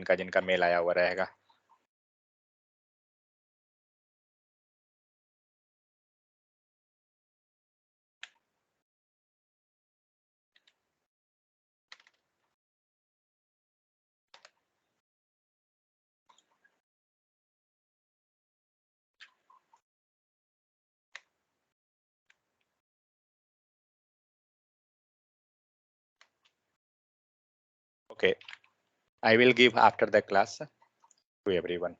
का जिनका मेल आया हुआ रहेगा। Okay, I will give after the class to everyone.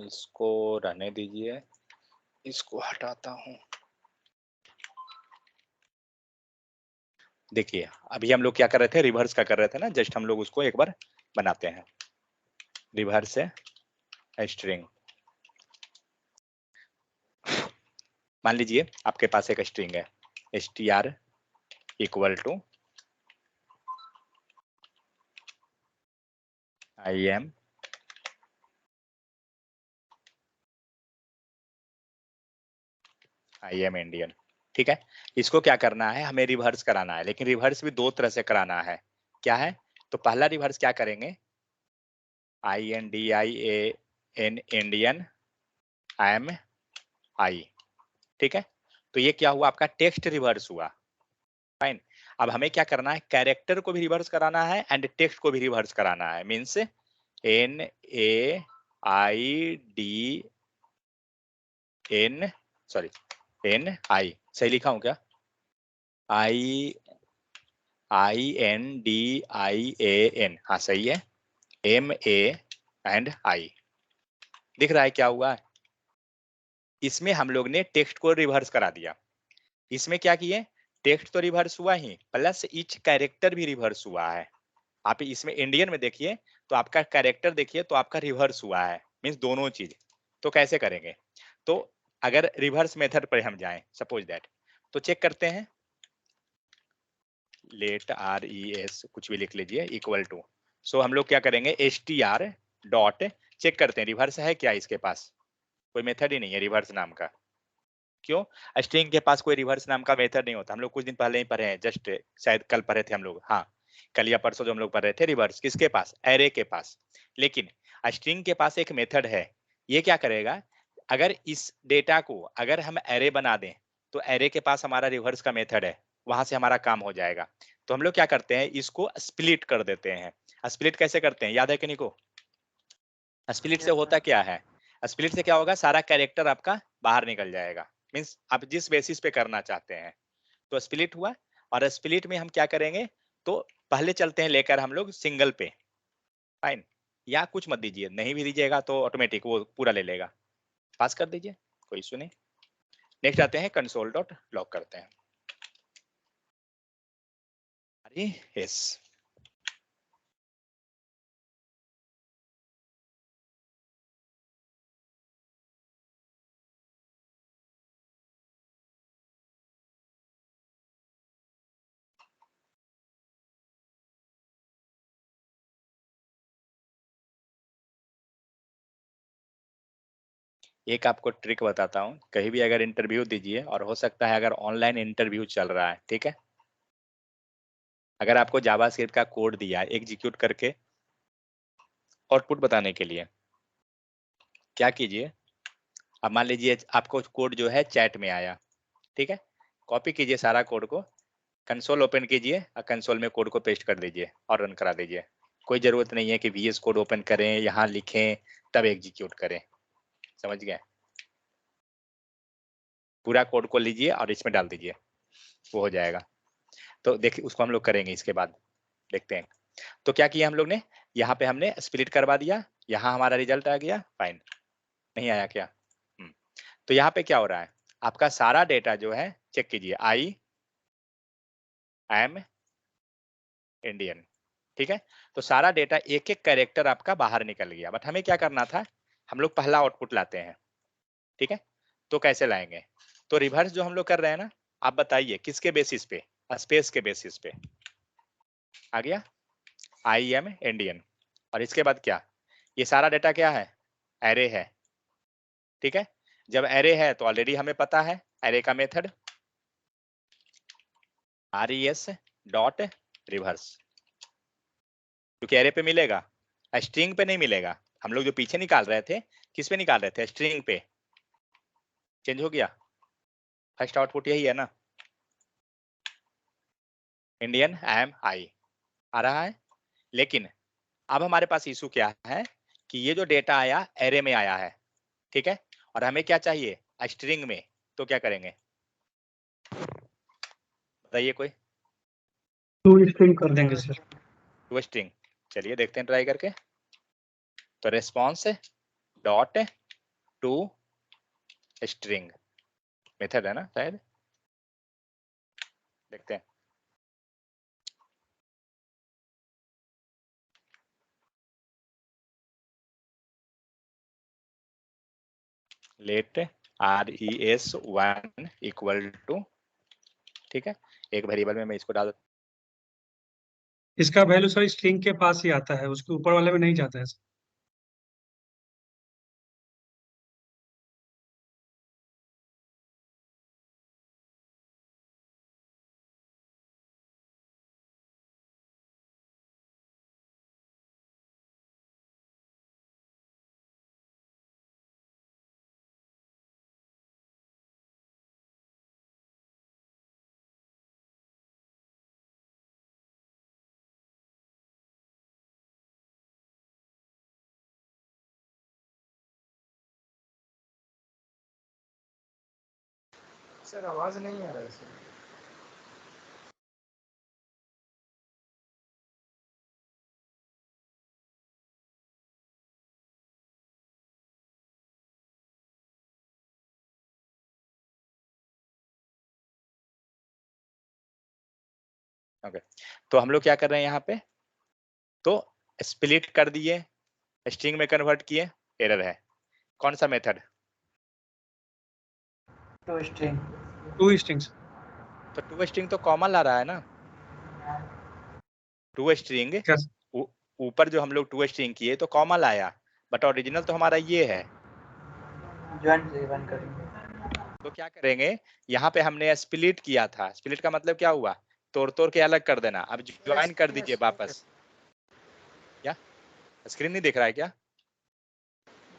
इसको रहने दीजिए, इसको हटाता हूँ। देखिए अभी हम लोग क्या कर रहे थे, रिवर्स का कर रहे थे ना, जस्ट हम लोग उसको एक बार बनाते हैं। रिवर्स है स्ट्रिंग। मान लीजिए आपके पास एक स्ट्रिंग है str equal to I am Indian. ठीक है, इसको क्या करना है, हमें रिवर्स कराना है, लेकिन रिवर्स भी दो तरह से कराना है। क्या है, तो पहला रिवर्स क्या करेंगे, INDIAN इंडियन आई एम आई। ठीक है, तो ये क्या हुआ, आपका टेक्स्ट रिवर्स हुआ। फाइन, अब हमें क्या करना है, कैरेक्टर को भी रिवर्स कराना है एंड टेक्स्ट को भी रिवर्स कराना है। मीन्स NAIDN, सॉरी NI, सही लिखा हूं क्या, INDIAN, हाँ सही है, MA एंड I। दिख रहा है क्या हुआ, इसमें हम लोग ने टेक्स्ट को रिवर्स करा दिया। इसमें क्या किए, टेक्स्ट तो रिवर्स हुआ ही, प्लस ईच कैरेक्टर भी रिवर्स हुआ है। आप इसमें इंडियन में देखिए तो आपका कैरेक्टर देखिए तो आपका रिवर्स हुआ है, मीन्स दोनों चीज। तो कैसे करेंगे, तो अगर रिवर्स मेथड पर हम जाएं, सपोज दैट, तो चेक करते हैं, लेट RES कुछ भी लिख लीजिए इक्वल टू, सो हम लोग क्या करेंगे, STR डॉट, चेक करते हैं रिवर्स है क्या इसके पास, कोई मेथड ही नहीं है रिवर्स नाम का। क्यों, स्ट्रिंग के पास कोई रिवर्स नाम का मेथड नहीं होता। हम लोग कुछ दिन पहले ही पढ़े हैं, जस्ट शायद कल पढ़े थे हम लोग, हाँ कल या परसों जो हम लोग पढ़ रहे थे, रिवर्स किसके पास, एरे के पास। लेकिन स्ट्रिंग के पास एक मेथड है, ये क्या करेगा, अगर इस डेटा को अगर हम एरे बना दें तो एरे के पास हमारा रिवर्स का मेथड है, वहां से हमारा काम हो जाएगा। तो हम लोग क्या करते हैं, इसको स्प्लिट कर देते हैं। स्प्लिट कैसे करते हैं, याद है कि नहीं को, स्प्लिट से होता क्या है, स्प्लिट से क्या होगा, सारा कैरेक्टर आपका बाहर निकल जाएगा। मीन्स आप जिस बेसिस पे करना चाहते हैं, तो स्प्लिट हुआ। और स्प्लिट में हम क्या करेंगे, तो पहले चलते हैं लेकर हम लोग सिंगल पे। फाइन, या कुछ मत दीजिए, नहीं भी दीजिएगा तो ऑटोमेटिक वो पूरा ले लेगा, पास कर दीजिए, कोई इशू नहीं। नेक्स्ट आते हैं, कंसोल डॉट लॉग करते हैं। अरे यस, एक आपको ट्रिक बताता हूँ, कहीं भी अगर इंटरव्यू दीजिए, और हो सकता है अगर ऑनलाइन इंटरव्यू चल रहा है, ठीक है, अगर आपको जावास्क्रिप्ट का कोड दिया है एग्जीक्यूट करके आउटपुट बताने के लिए, क्या कीजिए, अब मान लीजिए आपको कोड जो है चैट में आया, ठीक है, कॉपी कीजिए सारा कोड को, कंसोल ओपन कीजिए और कंसोल में कोड को पेस्ट कर दीजिए और रन करा दीजिए। कोई जरूरत नहीं है कि VS कोड ओपन करें, यहाँ लिखें, तब एग्जीक्यूट करें। समझ गए, पूरा कोड को लीजिए और इसमें डाल दीजिए, वो हो जाएगा। तो देखिए उसको हम लोग करेंगे इसके बाद, देखते हैं। तो क्या किया हम लोग ने, यहाँ पे हमने स्प्लिट करवा दिया, यहाँ हमारा रिजल्ट आ गया, फाइन, नहीं आया क्या, तो यहाँ पे क्या हो रहा है, आपका सारा डेटा जो है, चेक कीजिए, आई एम इंडियन, ठीक है, तो सारा डेटा एक एक कैरेक्टर आपका बाहर निकल गया। बट हमें क्या करना था, हम लोग पहला आउटपुट लाते हैं, ठीक है, तो कैसे लाएंगे, तो रिवर्स जो हम लोग कर रहे हैं ना, आप बताइए किसके बेसिस पे, स्पेस के बेसिस पे आ गया, आई एम इंडियन, और इसके बाद क्या, ये सारा डेटा क्या है, एरे है, ठीक है, जब एरे है तो ऑलरेडी हमें पता है एरे का मेथड RES डॉट रिवर्स, क्योंकि एरे पे मिलेगा, स्ट्रिंग पे नहीं मिलेगा। हम लोग जो पीछे निकाल रहे थे, किस पे निकाल रहे थे? स्ट्रिंग पे। चेंज हो गया, फर्स्ट आउटपुट यही है ना, इंडियन एम आई आ रहा है। लेकिन अब हमारे पास इशू क्या है कि ये जो डेटा आया एरे में आया है, ठीक है, और हमें क्या चाहिए? स्ट्रिंग में। तो क्या करेंगे बताइए कोई? टू स्ट्रिंग कर देंगे सर। टू स्ट्रिंग, चलिए देखते हैं ट्राई करके। तो response dot to string method है ना शायद, देखते हैं। लेट res1 इक्वल टू, ठीक है, एक वेरिएबल में मैं इसको डाल, इसका वैल्यू सर स्ट्रिंग के पास ही आता है, उसके ऊपर वाले में नहीं जाता है सर। सर आवाज नहीं आ रहा है सर। ओके। तो हम लोग क्या कर रहे हैं यहाँ पे? तो स्प्लिट कर दिए, स्ट्रिंग में कन्वर्ट किए, एरर है। कौन सा method? To string. To strings. तो टू स्ट्रिंग तो कॉमन ला रहा है ना, टू स्ट्रिंग क्या? ऊपर जो हम लोग टू स्ट्रिंग किए तो कॉमन आया, बट ओरिजिनल तो हमारा ये है। ज्वाइन से रन करेंगे। तो क्या करेंगे, यहाँ पे हमने स्प्लिट किया था, स्प्लिट का मतलब क्या हुआ? तोड़ तोड़ के अलग कर देना। अब ज्वाइन कर दीजिए वापस। क्या स्क्रीन नहीं दिख रहा है क्या?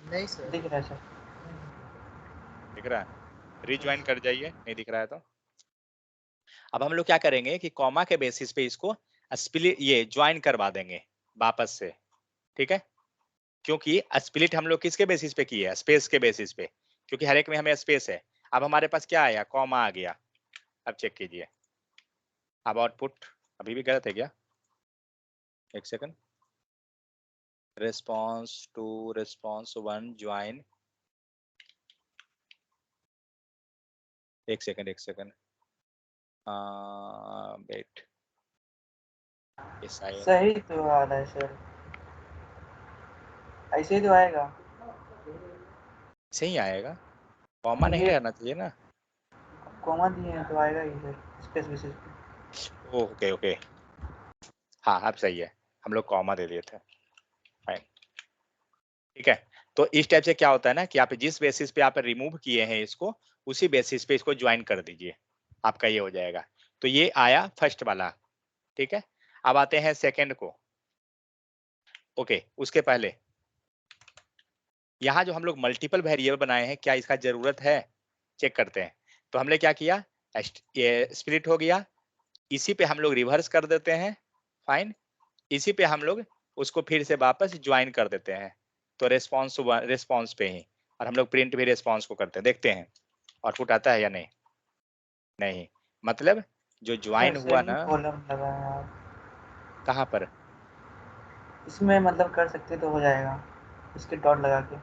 नहीं सर दिख रहा है सर। दिख रहा है, रीज्वाइन कर जाइए, नहीं दिख रहा है तो। अब हम लोग क्या करेंगे कि कॉमा के बेसिस पे इसको स्प्लिट, ये ज्वाइन करवा देंगे वापस से, ठीक है। क्योंकि स्प्लिट हम लोग किसके बेसिस पे किए? स्पेस के बेसिस पे, क्योंकि हर एक में हमें स्पेस है। अब हमारे पास क्या आया? कॉमा आ गया। अब चेक कीजिए, अब आउटपुट अभी भी गलत है क्या? एक second, response to response one join, एक सेकंड वेट, सही तो आ रहा है सर, ऐसे ही तो आएगा। सही आएगा, कॉमा नहीं ये रहना चाहिए ना। कॉमा दिए हैं तो आएगा ही सर, स्पेस बेसिस पे। ओके ओके, हाँ अब सही है, हम लोग कॉमा दे दिए थे, फाइन, ठीक है। तो इस टाइप से क्या होता है ना कि आप जिस बेसिस पे आप रिमूव किए हैं इसको, उसी बेसिस पे इसको ज्वाइन कर दीजिए, आपका ये हो जाएगा। तो ये आया फर्स्ट वाला, ठीक है। अब आते हैं सेकंड को। ओके, उसके पहले यहाँ जो हम लोग मल्टीपल वेरिएबल बनाए हैं, क्या इसका जरूरत है? चेक करते हैं। तो हमने क्या किया, ये स्प्लिट हो गया, इसी पे हम लोग रिवर्स कर देते हैं, फाइन। इसी पे हम लोग उसको फिर से वापस ज्वाइन कर देते हैं, तो रेस्पॉन्स पे ही, और हम लोग प्रिंट भी रेस्पॉन्स को करते हैं, देखते हैं आउटपुट आता है या नहीं। नहीं, मतलब जो ज्वाइन हुआ ना, कॉलम लगा है आप कहाँ पर? इसमें, मतलब कर सकते तो हो जाएगा, इसके डॉट लगा के।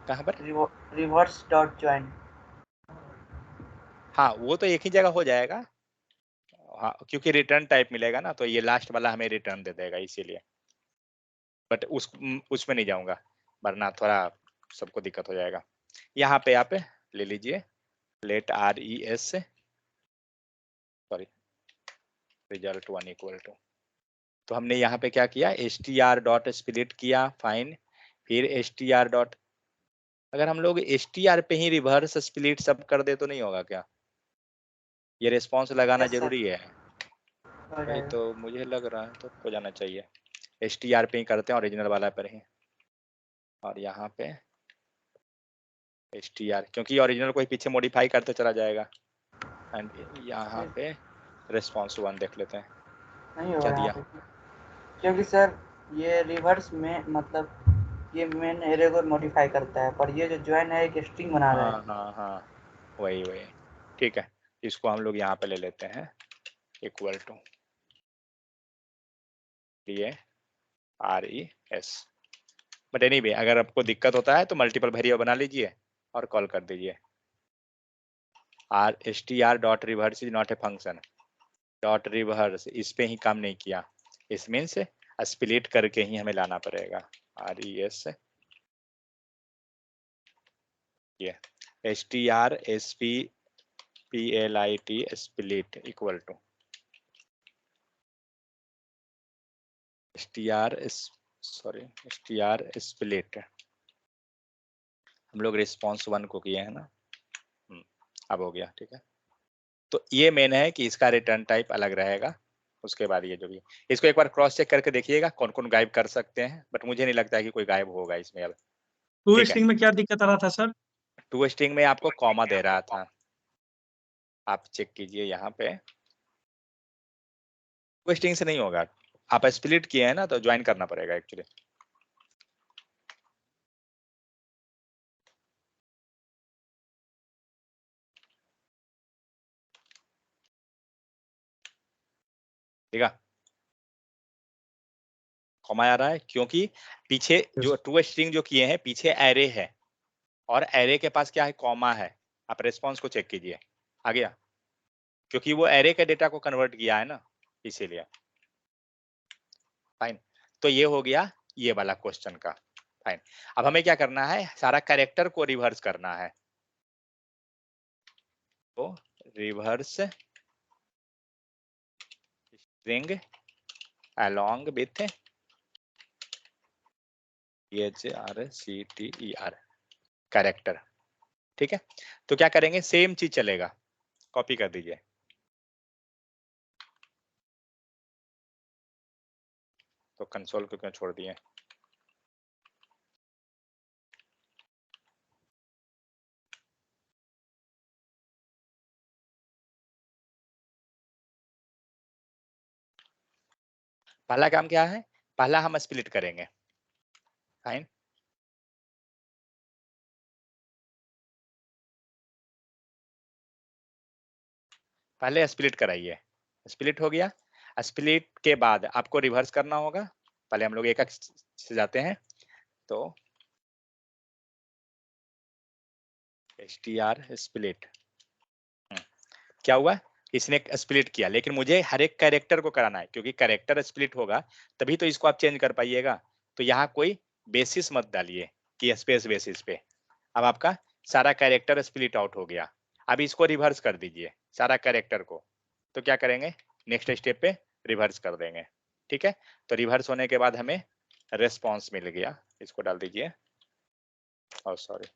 कहाँ पर? Reverse dot join. हाँ, वो तो एक ही जगह हो जाएगा, हाँ, क्योंकि रिटर्न टाइप मिलेगा ना, तो ये लास्ट वाला हमें रिटर्न दे देगा इसीलिए। बट उसमें नहीं जाऊंगा, वरना थोड़ा सबको दिक्कत हो जाएगा। यहाँ पे आप ले लीजिए, let res, sorry, result 1 equal to, तो हमने यहाँ पे क्या किया, str डॉट स्प्लिट किया, फाइन। फिर str डॉट, अगर हम लोग str पे ही रिवर्स स्प्लिट सब कर दे तो नहीं होगा क्या? ये रिस्पॉन्स लगाना यस सर, जरूरी है, हो वही जाएगा। तो मुझे लग रहा है, तो हो जाना चाहिए। str पे ही करते हैं, ओरिजिनल वाला पर ही, और यहाँ पे str, क्योंकि ओरिजिनल को ही पीछे मॉडिफाई करते चला जाएगा। एंड यहाँ पे रिस्पॉन्स 1 देख लेते हैं नहीं होगा क्या यहाँ दिया। पे, क्योंकि सर ये रिवर्स में मतलब ये मेन एरे को मॉडिफाई करता है, पर ये जो ज्वाइन है एक स्ट्रिंग बना रहा है। हाँ, वही ठीक है, इसको हम लोग यहाँ पे ले लेते हैं इक्वल टू ये res। बट एनीवे अगर आपको दिक्कत होता है तो मल्टीपल वेरिएबल बना लीजिए और कॉल कर दीजिए। str dot reverse is not a function, dot reverse इस पे ही काम नहीं किया, इस मीन्स स्प्लिट करके ही हमें लाना पड़ेगा। res ये str split split equal to str split। हम लोग रिस्पॉन्स 1 को किए हैं ना, अब हो गया, ठीक है। तो ये मेन है कि इसका रिटर्न टाइप अलग रहेगा, उसके बाद ये जो भी, इसको एक बार क्रॉस चेक करके देखिएगा कौन कौन गायब कर सकते हैं, बट मुझे नहीं लगता है कि कोई गायब होगा इसमें अब। टू ठीक है, स्ट्रिंग में क्या दिक्कत आ रहा था सर? टू स्ट्रिंग में आपको कॉमा दे रहा था, आप चेक कीजिए यहाँ पे, टू स्ट्रिंग से नहीं होगा, आप स्प्लिट किए हैं ना तो ज्वाइन करना पड़ेगा एक्चुअली। ठीक है, कॉमा आ रहा है क्योंकि पीछे जो टू स्ट्रिंग जो किए हैं पीछे एरे है, और एरे के पास क्या है, कॉमा है। आप रेस्पॉन्स को चेक कीजिए, आ गया, क्योंकि वो एरे के डेटा को कन्वर्ट किया है ना, इसीलिए। फाइन, तो ये हो गया ये वाला क्वेश्चन का। फाइन, अब हमें क्या करना है, सारा कैरेक्टर को रिवर्स करना है, तो reverse string along with CHRCTER character. ठीक है, तो क्या करेंगे, सेम चीज चलेगा, कॉपी कर दीजिए, तो कंसोल को क्यों छोड़ दिए। पहला काम क्या है, पहला हम स्प्लिट करेंगे। फाइन, पहले स्प्लिट कराइए, स्प्लिट हो गया, स्प्लिट के बाद आपको रिवर्स करना होगा। पहले हम लोग एक एक से जाते हैं, तो str स्प्लिट, क्या हुआ, इसने स्प्लिट किया, लेकिन मुझे हर एक कैरेक्टर को कराना है, क्योंकि कैरेक्टर स्प्लिट होगा तभी तो इसको आप चेंज कर पाइएगा। तो यहाँ कोई बेसिस मत डालिए कि स्पेस बेसिस पे, अब आपका सारा कैरेक्टर स्प्लिट आउट हो गया। अब इसको रिवर्स कर दीजिए सारा कैरेक्टर को, तो क्या करेंगे, नेक्स्ट स्टेप पे रिवर्स कर देंगे। ठीक है, तो रिवर्स होने के बाद हमें रेस्पॉन्स मिल गया, इसको डाल दीजिए, और सॉरी,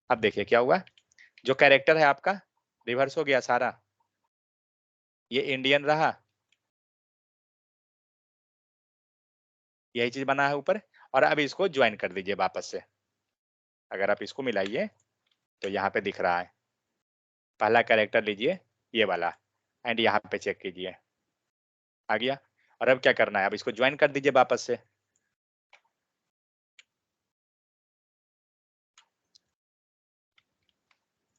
अब देखिए क्या हुआ, जो कैरेक्टर है आपका रिवर्स हो गया सारा, ये इंडियन रहा, यही चीज बना है ऊपर, और अब इसको ज्वाइन कर दीजिए वापस से। अगर आप इसको मिलाइए तो यहाँ पे दिख रहा है, पहला कैरेक्टर लीजिए ये वाला, एंड यहाँ पे चेक कीजिए, आ गया। और अब क्या करना है, अब इसको ज्वाइन कर दीजिए वापस से,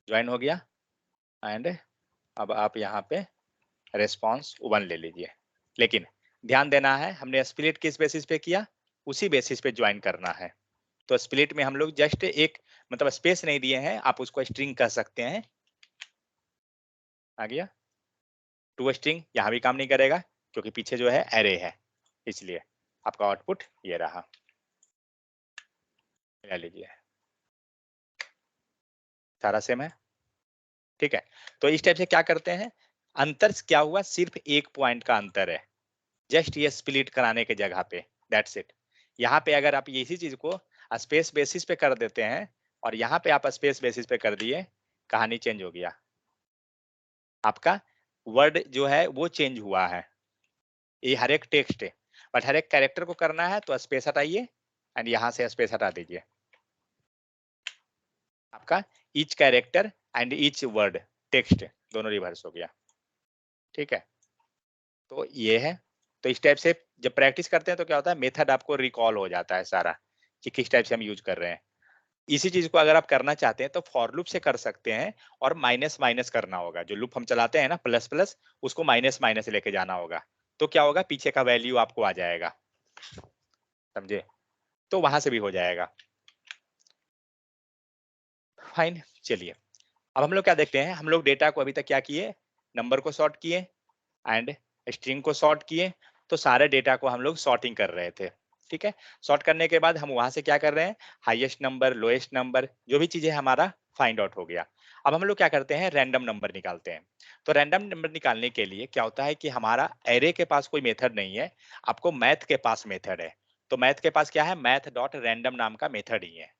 ज्वाइन हो गया, एंड अब आप यहाँ पे रेस्पॉन्स 1 ले लीजिए। लेकिन ध्यान देना है, हमने स्प्लिट किस बेसिस पे किया, उसी बेसिस पे ज्वाइन करना है। तो स्प्लिट में हम लोग जस्ट एक मतलब स्पेस नहीं दिए हैं, आप उसको स्ट्रिंग कह सकते हैं, आ गया। टू स्ट्रिंग यहाँ भी काम नहीं करेगा, क्योंकि पीछे जो है एरे है, इसलिए आपका आउटपुट ये रहा, ले लीजिए, सारा सेम है। ठीक है, तो इस टाइप से क्या करते हैं, अंतर क्या हुआ, सिर्फ एक पॉइंट का अंतर है, जस्ट ये स्प्लिट कराने के जगह पे, दैट्स इट। यहाँ पे अगर आप इसी चीज को स्पेस बेसिस पे कर देते हैं, और यहाँ पे आप स्पेस बेसिस पे कर दिए, कहानी चेंज हो गया, आपका वर्ड जो है वो चेंज हुआ है, ये हर एक टेक्स्ट है, बट हर एक कैरेक्टर को करना है तो स्पेस हटाइए एंड यहाँ से स्पेस हटा दीजिए। आपका each character and each word text दोनों रिवर्स हो गया। ठीक है, तो ये है। तो इस टाइप से जब प्रैक्टिस करते हैं तो क्या होता है, मेथड आपको रिकॉल हो जाता है सारा कि किस टाइप से हम यूज कर रहे हैं। इसी चीज को अगर आप करना चाहते हैं तो फॉर लूप से कर सकते हैं, और माइनस माइनस करना होगा। जो लूप हम चलाते हैं ना प्लस प्लस, उसको माइनस माइनस लेके जाना होगा, तो क्या होगा, पीछे का वैल्यू आपको आ जाएगा, समझे? तो वहां से भी हो जाएगा। फाइन, चलिए अब हम लोग क्या देखते हैं, हम लोग डेटा को अभी तक क्या किए, नंबर को सॉर्ट किए एंड स्ट्रिंग को सॉर्ट किए। तो सारे डेटा को हम लोग सॉर्टिंग कर रहे थे। ठीक है, सॉर्ट करने के बाद हम वहां से क्या कर रहे हैं, हाईएस्ट नंबर, लोएस्ट नंबर, जो भी चीजें हमारा फाइंड आउट हो गया। अब हम लोग क्या करते हैं, रैंडम नंबर निकालते हैं। तो रैंडम नंबर निकालने के लिए क्या होता है कि हमारा एरे के पास कोई मेथड नहीं है, आपको मैथ के पास मेथड है। तो मैथ के पास क्या है, मैथ डॉट रैंडम नाम का मेथड ही है।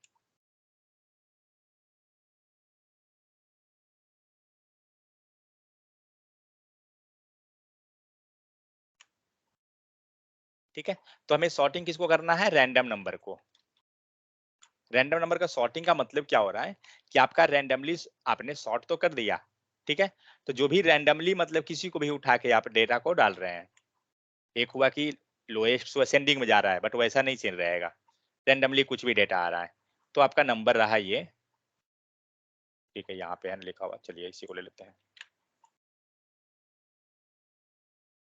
ठीक है, तो हमें सॉर्टिंग किसको करना है, रैंडम नंबर को। रैंडम नंबर का सॉर्टिंग का मतलब क्या हो रहा है कि आपका रैंडमली आपने सॉर्ट तो कर दिया। ठीक है, तो जो भी रैंडमली मतलब किसी को भी उठा के आप डेटा को डाल रहे हैं, एक हुआ कि लोएस्ट टू असेंडिंग में जा रहा है, बट वैसा नहीं चल रहेगा, रैंडमली कुछ भी डेटा आ रहा है। तो आपका नंबर रहा ये। ठीक है, यहाँ पे है लिखा हुआ, चलिए इसी को ले लेते हैं।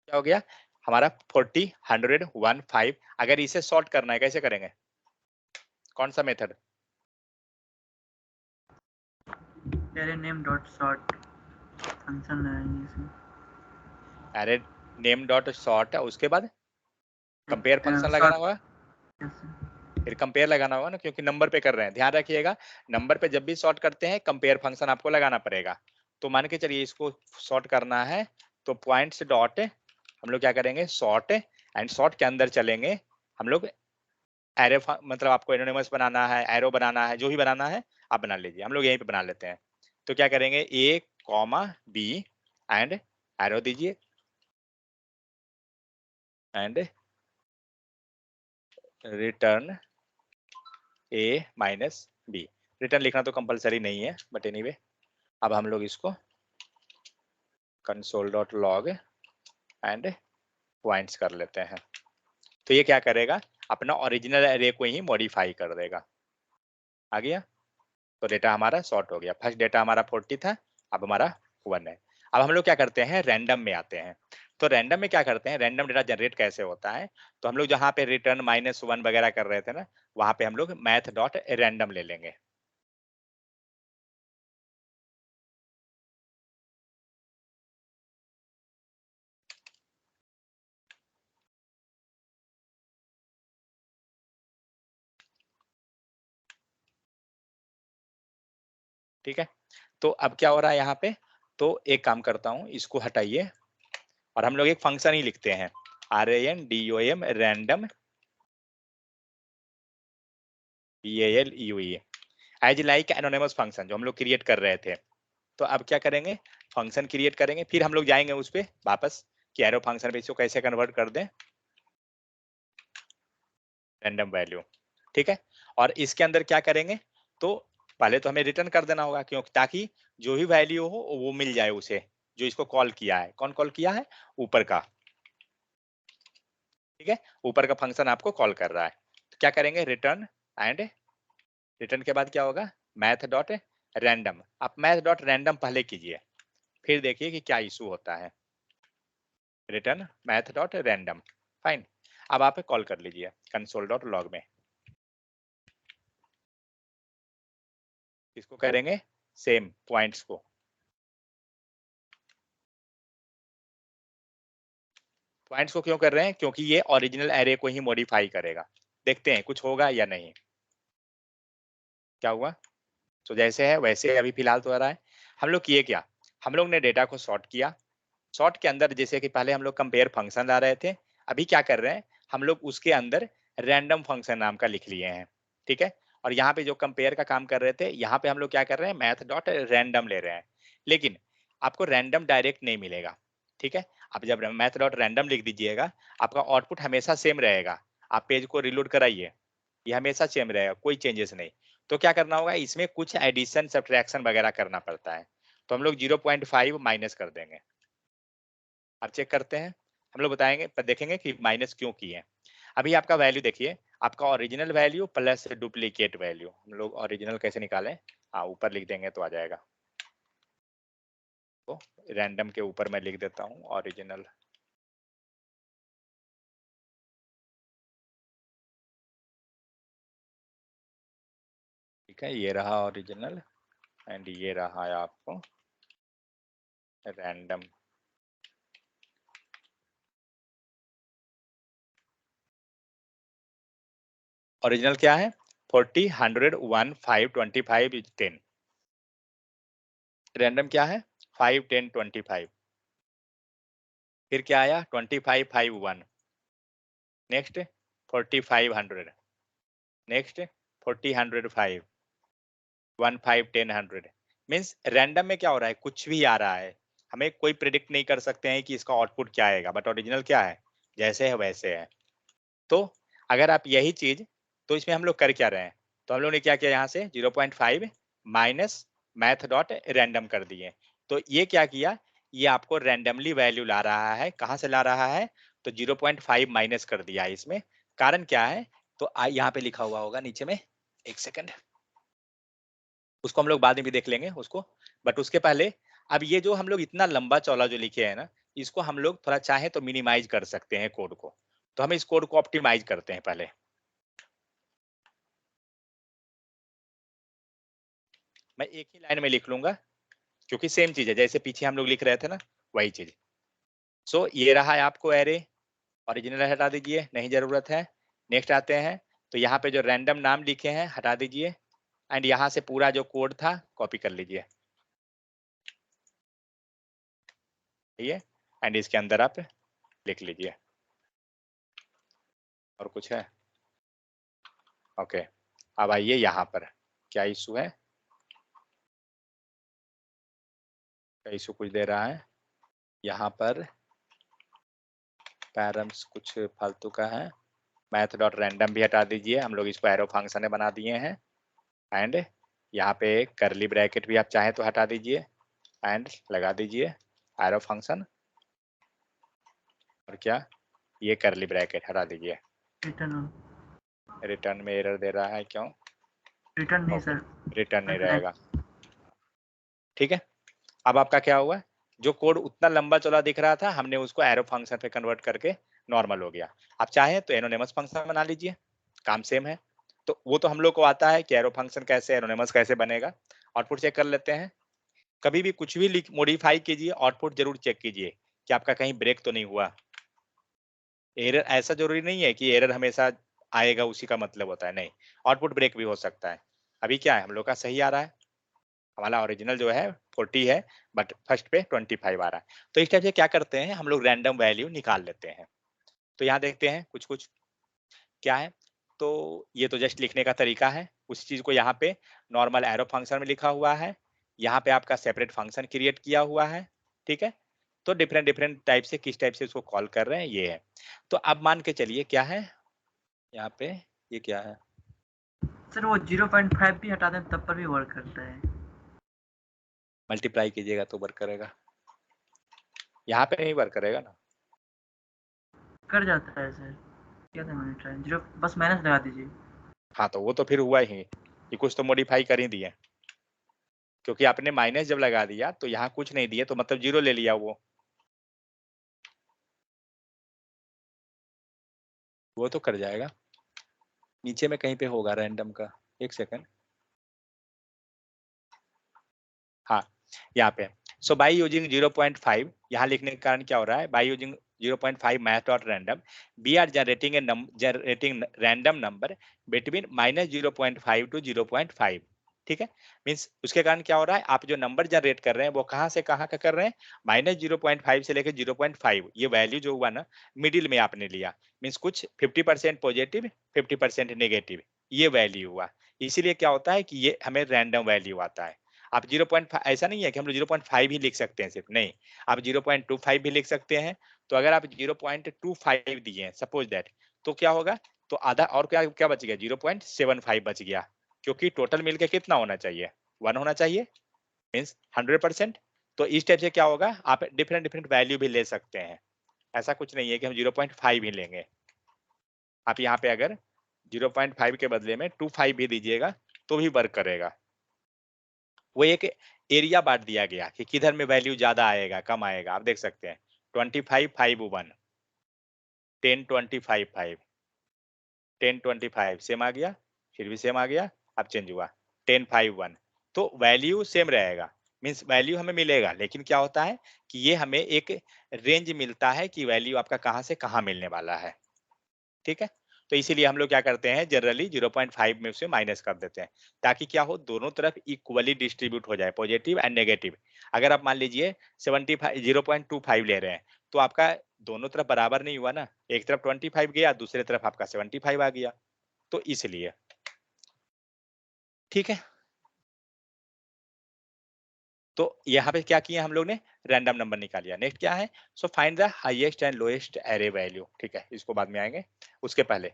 क्या हो गया हमारा 40, 100, 1, 5। अगर इसे सॉर्ट करना है कैसे करेंगे, कौन सा method? array name dot sort function लगाएंगे इसमें। अरे नेम डॉट सॉर्ट है, उसके बाद कंपेयर फंक्शन लगाना होगा, फिर कंपेयर लगाना होगा ना, क्योंकि नंबर पे कर रहे हैं। ध्यान रखिएगा, नंबर पे जब भी सॉर्ट करते हैं कंपेयर फंक्शन आपको लगाना पड़ेगा। तो मान के चलिए इसको सॉर्ट करना है, तो पॉइंट्स डॉट हम लोग क्या करेंगे, सॉर्ट एंड सॉर्ट के अंदर चलेंगे हम लोग। एरे मतलब आपको एनोनिमस बनाना है, एरो बनाना है, जो भी बनाना है आप बना लीजिए, हम लोग यहीं पे बना लेते हैं। तो क्या करेंगे, A comma B and arrow दीजिए and return A minus B. Return लिखना तो कंपलसरी नहीं है, बट एनीवे अब हम लोग इसको console.log एंड पॉइंट्स कर लेते हैं। तो ये क्या करेगा, अपना ओरिजिनल एरे को ही मॉडिफाई कर देगा। आ गया, तो डेटा हमारा सॉर्ट हो गया। फर्स्ट डेटा हमारा 40 था, अब हमारा 1 है। अब हम लोग क्या करते हैं, रैंडम में आते हैं। तो रैंडम में क्या करते हैं, रैंडम डेटा जनरेट कैसे होता है, तो हम लोग जहाँ पे रिटर्न -1 वगैरह कर रहे थे ना, वहां पे हम लोग मैथ डॉट रैंडम ले लेंगे। ठीक है, तो अब क्या हो रहा है यहाँ पे, तो एक काम करता हूँ, इसको हटाइए और हम लोग एक फंक्शन ही लिखते हैं, RANDOM random BALUE as like anonymous function जो हम लोग क्रिएट कर रहे थे। तो अब क्या करेंगे, फंक्शन क्रिएट करेंगे, फिर हम लोग जाएंगे उस पर वापस कि एरो फंक्शन पे इसको कैसे कन्वर्ट कर दें रैंडम वैल्यू। ठीक है, और इसके अंदर क्या करेंगे, तो पहले तो हमें रिटर्न कर देना होगा, क्यों, ताकि जो भी वैल्यू हो वो मिल जाए उसे, जो इसको कॉल किया है। कौन कॉल किया है, ऊपर का। ठीक है, ऊपर का फंक्शन आपको कॉल कर रहा है। तो क्या करेंगे, रिटर्न एंड रिटर्न के बाद क्या होगा, मैथ डॉट रैंडम। आप मैथ डॉट रैंडम पहले कीजिए, फिर देखिए कि क्या इशू होता है। Return math dot random, fine. अब आप कॉल कर लीजिए console.log में। इसको करेंगे सेम पॉइंट्स को, पॉइंट्स को क्यों कर रहे हैं, क्योंकि ये ओरिजिनल एरे को ही मॉडिफाई करेगा। देखते हैं कुछ होगा या नहीं। क्या हुआ, तो जैसे है वैसे अभी फिलहाल तो आ रहा है। हम लोग किए क्या, हम लोग ने डेटा को सॉर्ट किया, सॉर्ट के अंदर जैसे कि पहले हम लोग कंपेयर फंक्शन ला रहे थे, अभी क्या कर रहे हैं, हम लोग उसके अंदर रैंडम फंक्शन नाम का लिख लिए हैं। ठीक है, और यहाँ पे जो कंपेयर का काम कर रहे थे, यहाँ पे हम लोग क्या कर रहे हैं, मैथ डॉट रैंडम ले रहे हैं। लेकिन आपको रैंडम डायरेक्ट नहीं मिलेगा, ठीक है। आप जब मैथ डॉट रैंडम लिख दीजिएगा, आपका आउटपुट हमेशा सेम रहेगा। आप पेज को रिलोड कराइए, ये हमेशा सेम रहेगा, कोई चेंजेस नहीं। तो क्या करना होगा, इसमें कुछ एडिशन सब्ट्रैक्शन वगैरह करना पड़ता है, तो हम लोग 0.5 माइनस कर देंगे। अब चेक करते हैं, हम लोग बताएंगे पर देखेंगे कि माइनस क्यों किए। अभी आपका वैल्यू देखिए, आपका original value plus duplicate value. हम लोग ओरिजिनल कैसे निकालें, हाँ ऊपर लिख देंगे तो आ जाएगा। तो रैंडम के ऊपर मैं लिख देता हूँ ओरिजिनल। ठीक है, ये रहा ओरिजिनल एंड ये रहा आपको रैंडम। ओरिजिनल क्या है, 40, 100, 1, 5, 25, 10। रैंडम क्या है, 5, 10, 25। फिर क्या आया, 25, 5, 1। नेक्स्ट 45, 100। नेक्स्ट 40, 100, 5, 1, 5, 10, 100। मीन्स रैंडम में क्या हो रहा है, कुछ भी आ रहा है, हमें कोई प्रिडिक्ट नहीं कर सकते हैं कि इसका आउटपुट क्या आएगा। बट ओरिजिनल क्या है, जैसे है वैसे है। तो अगर आप यही चीज, तो इसमें हम लोग कर क्या रहे हैं, तो हम लोग ने क्या किया, यहाँ से 0.5 माइनस मैथ डॉट रैंडम कर दिए। तो ये क्या किया, ये आपको रैंडमली वैल्यू ला रहा है। कहाँ से ला रहा है, तो 0.5 माइनस कर दिया इसमें। कारण क्या है, तो यहाँ पे लिखा हुआ होगा नीचे में, एक सेकंड, उसको हम लोग बाद में भी देख लेंगे उसको। बट उसके पहले अब ये जो हम लोग इतना लंबा चौड़ा जो लिखे हैं ना, इसको हम लोग थोड़ा चाहे तो मिनिमाइज कर सकते हैं कोड को। तो हम इस कोड को ऑप्टिमाइज करते हैं पहले। मैं एक ही लाइन में लिख लूंगा, क्योंकि सेम चीज है जैसे पीछे हम लोग लिख रहे थे ना, वही चीज। सो ये रहा है आपको एरे। ओरिजिनल हटा दीजिए, नहीं जरूरत है। नेक्स्ट आते हैं, तो यहाँ पे जो रैंडम नाम लिखे हैं हटा दीजिए, एंड यहाँ से पूरा जो कोड था कॉपी कर लीजिए, ठीक है। एंड इसके अंदर आप लिख लीजिए। और कुछ है, ओके। अब आइए यहाँ पर, क्या इशू है, क्या इशू कुछ दे रहा है यहाँ पर, पैरम्स कुछ फालतू का है। मैथ डॉट रैंडम भी हटा दीजिए, हम लोग इसको एरो फंक्शन में बना दिए हैं। एंड यहाँ पे करली ब्रैकेट भी आप चाहें तो हटा दीजिए, एंड लगा दीजिए एरो फंक्शन। और क्या, ये करली ब्रैकेट हटा दीजिए। रिटर्न में एरर दे रहा है, क्यों, रिटर्न नहीं सर, रिटर्न नहीं रहेगा, ठीक है। अब आपका क्या हुआ, जो कोड उतना लंबा चौड़ा दिख रहा था, हमने उसको एरो फंक्शन पे कन्वर्ट करके नॉर्मल हो गया। आप चाहें तो एनोनिमस फंक्शन बना लीजिए, काम सेम है। तो वो तो हम लोग को आता है कि एरो फंक्शन कैसे, एनोनिमस कैसे बनेगा। आउटपुट चेक कर लेते हैं। कभी भी कुछ भी मॉडिफाई कीजिए, आउटपुट जरूर चेक कीजिए कि आपका कहीं ब्रेक तो नहीं हुआ। एरर ऐसा जरूरी नहीं है कि एरर हमेशा आएगा उसी का मतलब होता है, नहीं, आउटपुट ब्रेक भी हो सकता है। अभी क्या है, हम लोग का सही आ रहा है, हमारा ओरिजिनल जो है 40 है, बट फर्स्ट पे 25 आ रहा है। तो इस टाइप से क्या करते हैं, हम लोग रैंडम वैल्यू निकाल लेते हैं। तो यहाँ देखते हैं कुछ कुछ क्या है। तो ये तो जस्ट लिखने का तरीका है, उस चीज को यहाँ पे नॉर्मल एरो फंक्शन में लिखा हुआ है, यहाँ पे आपका सेपरेट फंक्शन क्रिएट किया हुआ है, ठीक है। तो डिफरेंट डिफरेंट टाइप से किस टाइप से उसको कॉल कर रहे हैं, ये है। तो अब मान के चलिए क्या है यहाँ पे, ये क्या है सर वो 0.5 भी हटा दें तब पर भी वर्क करता है। मल्टीप्लाई कीजिएगा तो वर्क करेगा, यहाँ पे नहीं वर्क करेगा ना। कर जाता है सर, क्या था मैंने ट्राई, 0 बस माइनस लगा दीजिए। हाँ तो वो तो फिर हुआ ही, ये कुछ तो मॉडिफाई कर ही दिए, क्योंकि आपने माइनस जब लगा दिया तो यहाँ कुछ नहीं दिया, तो मतलब 0 ले लिया वो तो कर जाएगा। नीचे में कहीं पे होगा रैंडम का, एक सेकंड, हाँ यहाँ पे। सो बाई यूजिंग 0.5, यहाँ लिखने के कारण क्या हो रहा है, by using 0.5 math dot random we are generating random number between -0.5 to 0.5, ठीक है। मीन्स उसके कारण क्या हो रहा है, आप जो नंबर जनरेट कर रहे हैं वो कहाँ से कहाँ का कर रहे हैं, -0.5 से लेकर 0.5। ये वैल्यू जो हुआ ना, मिडिल में आपने लिया, मीन्स कुछ 50% पॉजिटिव 50% नेगेटिव, ये वैल्यू हुआ। इसीलिए क्या होता है कि ये हमें रैंडम वैल्यू आता है। आप 0.5 ऐसा नहीं है कि हम लोग 0.5 ही लिख सकते हैं सिर्फ, नहीं, आप 0.25 भी लिख सकते हैं। तो अगर आप 0.25 दिए सपोज दैट, तो क्या होगा, तो आधा और क्या क्या बच गया, 0.75 बच गया, क्योंकि टोटल मिलके कितना होना चाहिए, 1 होना चाहिए, मीन्स 100%। तो इस टाइप से क्या होगा, आप डिफरेंट डिफरेंट वैल्यू भी ले सकते हैं, ऐसा कुछ नहीं है कि हम 0.5 ही लेंगे। आप यहाँ पे अगर 0.5 के बदले में 25 भी दीजिएगा तो भी वर्क करेगा। वो एक एरिया बांट दिया गया कि किधर में वैल्यू ज्यादा आएगा कम आएगा, आप देख सकते हैं 25 5 1 10 25 5 10 25 सेम आ गया, फिर भी सेम आ गया, अब चेंज हुआ 10 5 1, तो वैल्यू सेम रहेगा, मीन्स वैल्यू हमें मिलेगा, लेकिन क्या होता है कि ये हमें एक रेंज मिलता है कि वैल्यू आपका कहाँ से कहाँ मिलने वाला है, ठीक है। तो इसीलिए हम लोग क्या करते हैं, जनरली 0.5 में से माइनस कर देते हैं, ताकि क्या हो, दोनों तरफ इक्वली डिस्ट्रीब्यूट हो जाए, पॉजिटिव एंड नेगेटिव। अगर आप मान लीजिए 75 0.25 ले रहे हैं, तो आपका दोनों तरफ बराबर नहीं हुआ ना, एक तरफ 25 गया, दूसरे तरफ आपका 75 आ गया, तो इसलिए, ठीक है। तो यहाँ पे क्या किया हम लोग ने, रैंडम नंबर निकाल लिया। नेक्स्ट क्या है, so find the highest and lowest array value, ठीक है, इसको बाद में आएंगे, उसके पहले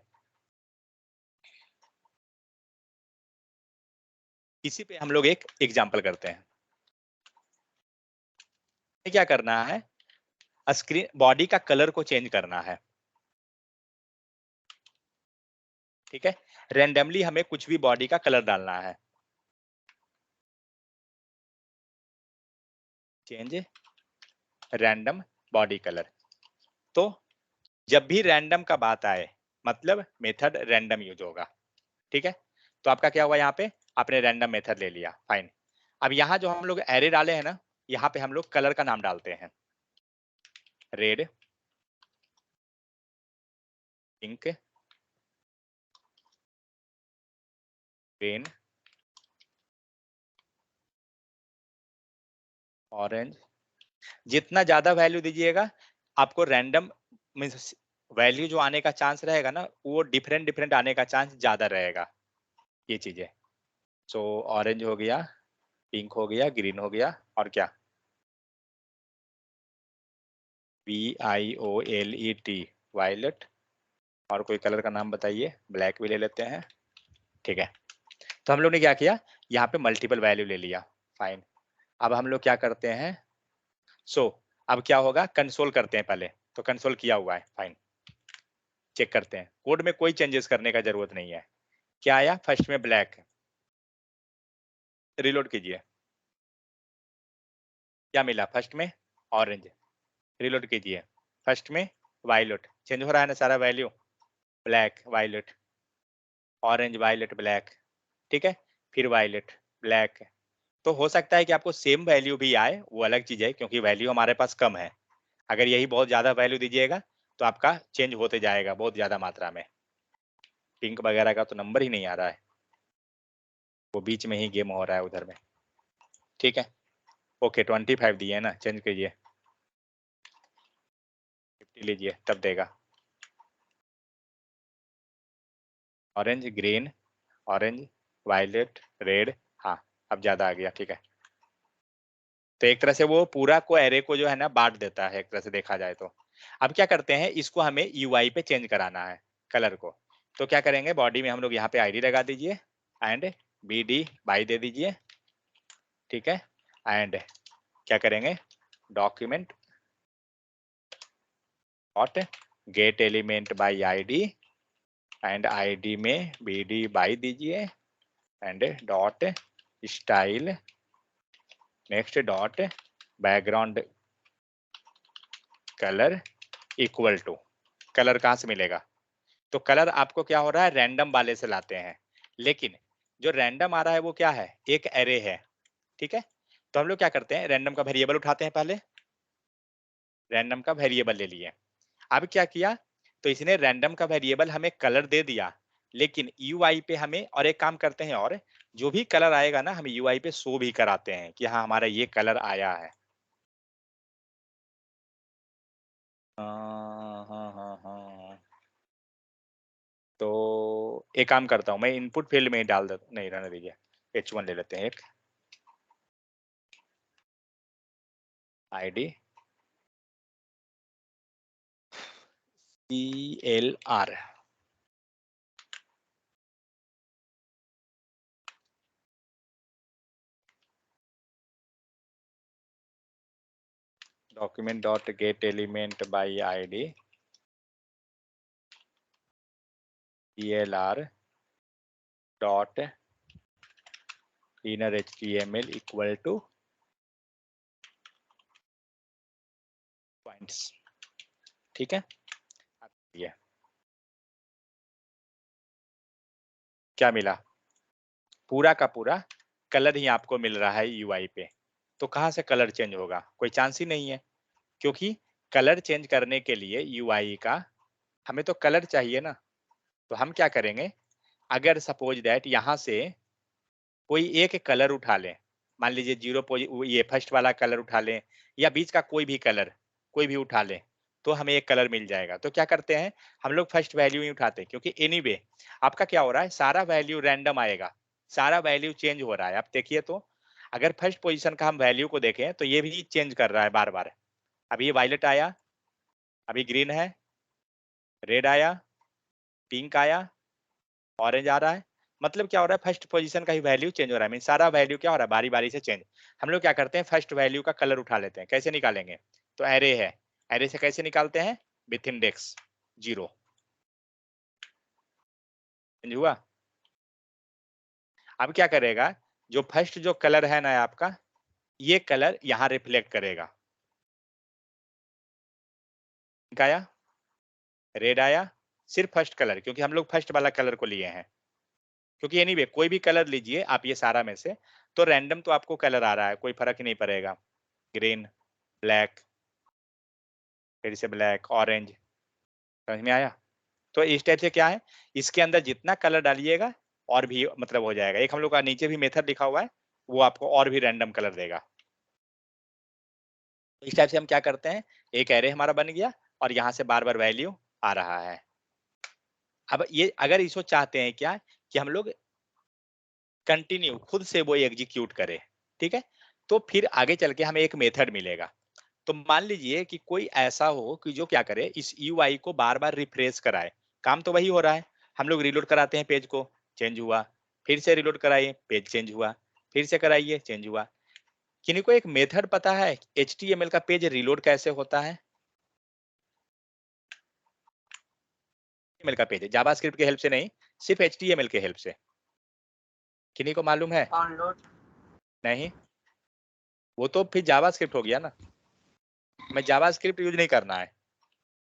इसी पे हम लोग एक एग्जाम्पल करते हैं। क्या करना है, स्क्रीन बॉडी का कलर को चेंज करना है, ठीक है। रेंडमली हमें कुछ भी बॉडी का कलर डालना है, चेंज रैंडम बॉडी कलर। तो जब भी रैंडम का बात आए, मतलब मेथड रैंडम यूज होगा, ठीक है। तो आपका क्या हुआ, यहाँ पे आपने रैंडम मेथड ले लिया, फाइन। अब यहाँ जो हम लोग एरे डाले हैं ना, यहाँ पे हम लोग कलर का नाम डालते हैं, रेड, पिंक, ग्रीन, ऑरेंज। जितना ज्यादा वैल्यू दीजिएगा, आपको रैंडम मीन्स वैल्यू जो आने का चांस रहेगा ना, वो डिफरेंट डिफरेंट आने का चांस ज्यादा रहेगा, ये चीजें। सो ऑरेंज हो गया, पिंक हो गया, ग्रीन हो गया, और क्या, VIOLET, वायलेट। और कोई कलर का नाम बताइए, ब्लैक भी ले लेते हैं, ठीक है। तो हम लोग ने क्या किया, यहाँ पे मल्टीपल वैल्यू ले लिया, फाइन। अब हम लोग क्या करते हैं, सो अब क्या होगा, कंसोल करते हैं पहले, तो कंसोल किया हुआ है, फाइन। चेक करते हैं, कोड में कोई चेंजेस करने का जरूरत नहीं है। क्या आया, फर्स्ट में ब्लैक, रिलोड कीजिए, क्या मिला, फर्स्ट में ऑरेंज, रिलोड कीजिए, फर्स्ट में वायलेट, चेंज हो रहा है ना सारा value, black violet, orange violet black, ठीक है, फिर वायलेट ब्लैक। तो हो सकता है कि आपको सेम वैल्यू भी आए, वो अलग चीज है, क्योंकि वैल्यू हमारे पास कम है। अगर यही बहुत ज्यादा वैल्यू दीजिएगा, तो आपका चेंज होते जाएगा बहुत ज्यादा मात्रा में। पिंक वगैरह का तो नंबर ही नहीं आ रहा है, वो बीच में ही गेम हो रहा है उधर में, ठीक है। ओके 25 दिए है ना, चेंज कीजिए, 50 लीजिए, तब देगा। Orange, green, orange, violet, red, हाँ अब ज्यादा आ गया, ठीक है। तो एक तरह से वो पूरा को एरे को जो है ना बांट देता है, एक तरह से देखा जाए तो। अब क्या करते हैं, इसको हमें UI पे चेंज कराना है, कलर को। तो क्या करेंगे, बॉडी में हम लोग यहाँ पे ID लगा दीजिए, एंड BD बाई दे दीजिए, ठीक है। एंड क्या करेंगे, document dot get element by ID, and ID में BD बाई दीजिए, and dot style, next dot background colour equal to, colour कहाँ से मिलेगा, तो कलर आपको क्या हो रहा है, रैंडम वाले से लाते हैं, लेकिन जो रैंडम आ रहा है वो क्या है, एक एरे है, ठीक है। तो हम लोग क्या करते हैं, रैंडम का वेरिएबल उठाते हैं, पहले रैंडम का वेरिएबल ले लिए। अब क्या किया, तो इसने रैंडम का वेरिएबल हमें कलर दे दिया, लेकिन UI पे हमें और एक काम करते हैं, और जो भी कलर आएगा ना, हम UI पे शो भी कराते हैं कि हाँ हमारा ये कलर आया है। हाँ हाँ हाँ हाँ। तो एक काम करता हूँ, मैं इनपुट फील्ड में ही डाल देता, नहीं रहने दीजिए, H1 ले लेते हैं एक, ID CLR document dot get element by ID CLR dot inner HTML equal to points। ठीक है, ये क्या मिला, पूरा का पूरा कलर ही आपको मिल रहा है UI पे। तो कहाँ से कलर चेंज होगा, कोई चांस ही नहीं है, क्योंकि कलर चेंज करने के लिए UI का हमें तो कलर चाहिए ना। तो हम क्या करेंगे, अगर सपोज दैट यहाँ से कोई एक कलर उठा लें, मान लीजिए ये फर्स्ट वाला कलर उठा लें या बीच का कोई भी कलर कोई भी उठा लें, तो हमें एक कलर मिल जाएगा। तो क्या करते हैं हम लोग, फर्स्ट वैल्यू ही उठाते हैं, क्योंकि एनीवे आपका क्या हो रहा है, सारा वैल्यू रैंडम आएगा, सारा वैल्यू चेंज हो रहा है। आप देखिए तो अगर फर्स्ट पोजीशन का हम वैल्यू को देखें तो ये भी चेंज कर रहा है बार बार। अभी ये वायलेट आया, अभी ग्रीन है, रेड आया, पिंक आया, ऑरेंज आ रहा है। मतलब क्या हो रहा है, फर्स्ट पोजीशन का ही वैल्यू चेंज हो रहा है, मीन सारा वैल्यू क्या हो रहा है, बारी बारी से चेंज। हम लोग क्या करते हैं, फर्स्ट वैल्यू का कलर उठा लेते हैं। कैसे निकालेंगे, तो एरे है, एरे से कैसे निकालते हैं, विथ इंडेक्स 0। समझ हुआ। अब क्या करेगा, जो फर्स्ट जो कलर है ना आपका, ये कलर यहां रिफ्लेक्ट करेगा। पिंक आया, रेड आया, सिर्फ फर्स्ट कलर, क्योंकि हम लोग फर्स्ट वाला कलर को लिए हैं। क्योंकि एनीवे कोई भी कलर लीजिए आप ये सारा में से, तो रैंडम तो आपको कलर आ रहा है, कोई फर्क ही नहीं पड़ेगा। ग्रीन, ब्लैक, फिर से ब्लैक, ऑरेंज, समझ में आया। तो इस टाइप से क्या है, इसके अंदर जितना कलर डालिएगा और भी मतलब हो जाएगा। एक हम लोग का नीचे भी मेथड लिखा हुआ है, वो आपको और भी रैंडम कलर देगा। इस टाइप से हम क्या करते हैं, एक एरे हमारा बन गया और यहाँ से बार बार वैल्यू आ रहा है। अब ये अगर इसको चाहते हैं क्या कि हम लोग कंटिन्यू खुद से वो एग्जीक्यूट करे, ठीक है, तो फिर आगे चल के हमें एक मेथड मिलेगा। तो मान लीजिए कि कोई ऐसा हो कि जो क्या करे, इस UI को बार बार रिफ्रेश कराए। काम तो वही हो रहा है, हम लोग रिलोड कराते हैं पेज को, चेंज हुआ, फिर से रिलोड कराइए, पेज चेंज हुआ, फिर से कराइए, चेंज हुआ। किन्हीं को एक मेथड पता है HTML का पेज रिलोड कैसे होता है, HTML का पेज जावास्क्रिप्ट के हेल्प से नहीं, सिर्फ HTML के हेल्प से, किन्हीं को मालूम है, डाउनलोड नहीं, वो तो फिर जावास्क्रिप्ट हो गया ना। मैं जावास्क्रिप्ट यूज नहीं करना है,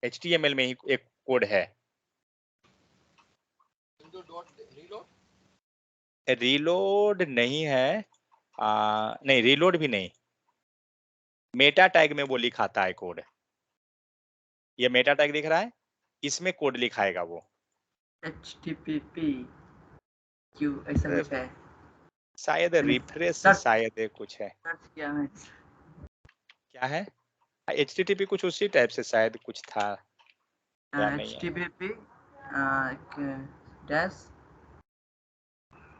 HTML में ही एक कोड है। रीलोड नहीं है, नहीं रीलोड भी नहीं, मेटा टैग में वो लिखाता है कोड। ये मेटा टैग दिख रहा है, इसमें कोड लिखाएगा वो। HTTP क्यों ऐसा अरे, कुछ है, शायद रिफ्रेश सर्च शायद कुछ है, सर्च किया मैं। क्या है, HTTP कुछ उसी टाइप से शायद कुछ था, या नहीं है। HTTP dash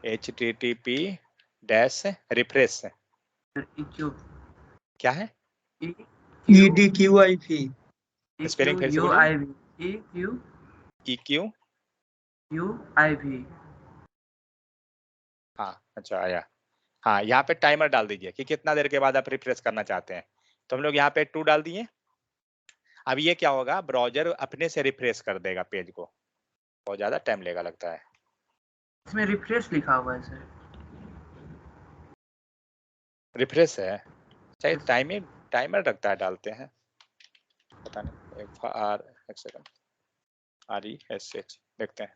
HTTP dash refresh EQ क्या है, EDQIP स्पेलिंग फिर से बोलिए, EQ EQ, UIV। हाँ अच्छा आया। हाँ यहाँ पे टाइमर डाल दीजिए कि कितना देर के बाद आप रिफ्रेश करना चाहते हैं। तो हम लोग यहाँ पे 2 डाल दिए। अब ये क्या होगा, ब्राउजर अपने से रिफ्रेश कर देगा पेज को, बहुत ज्यादा टाइम लेगा लगता है। इसमें रिफ्रेश लिखा हुआ है सर। रिफ्रेश है, शायद टाइमर रखता है, डालते हैं, पता नहीं, एक सेकंड, RESH देखते हैं।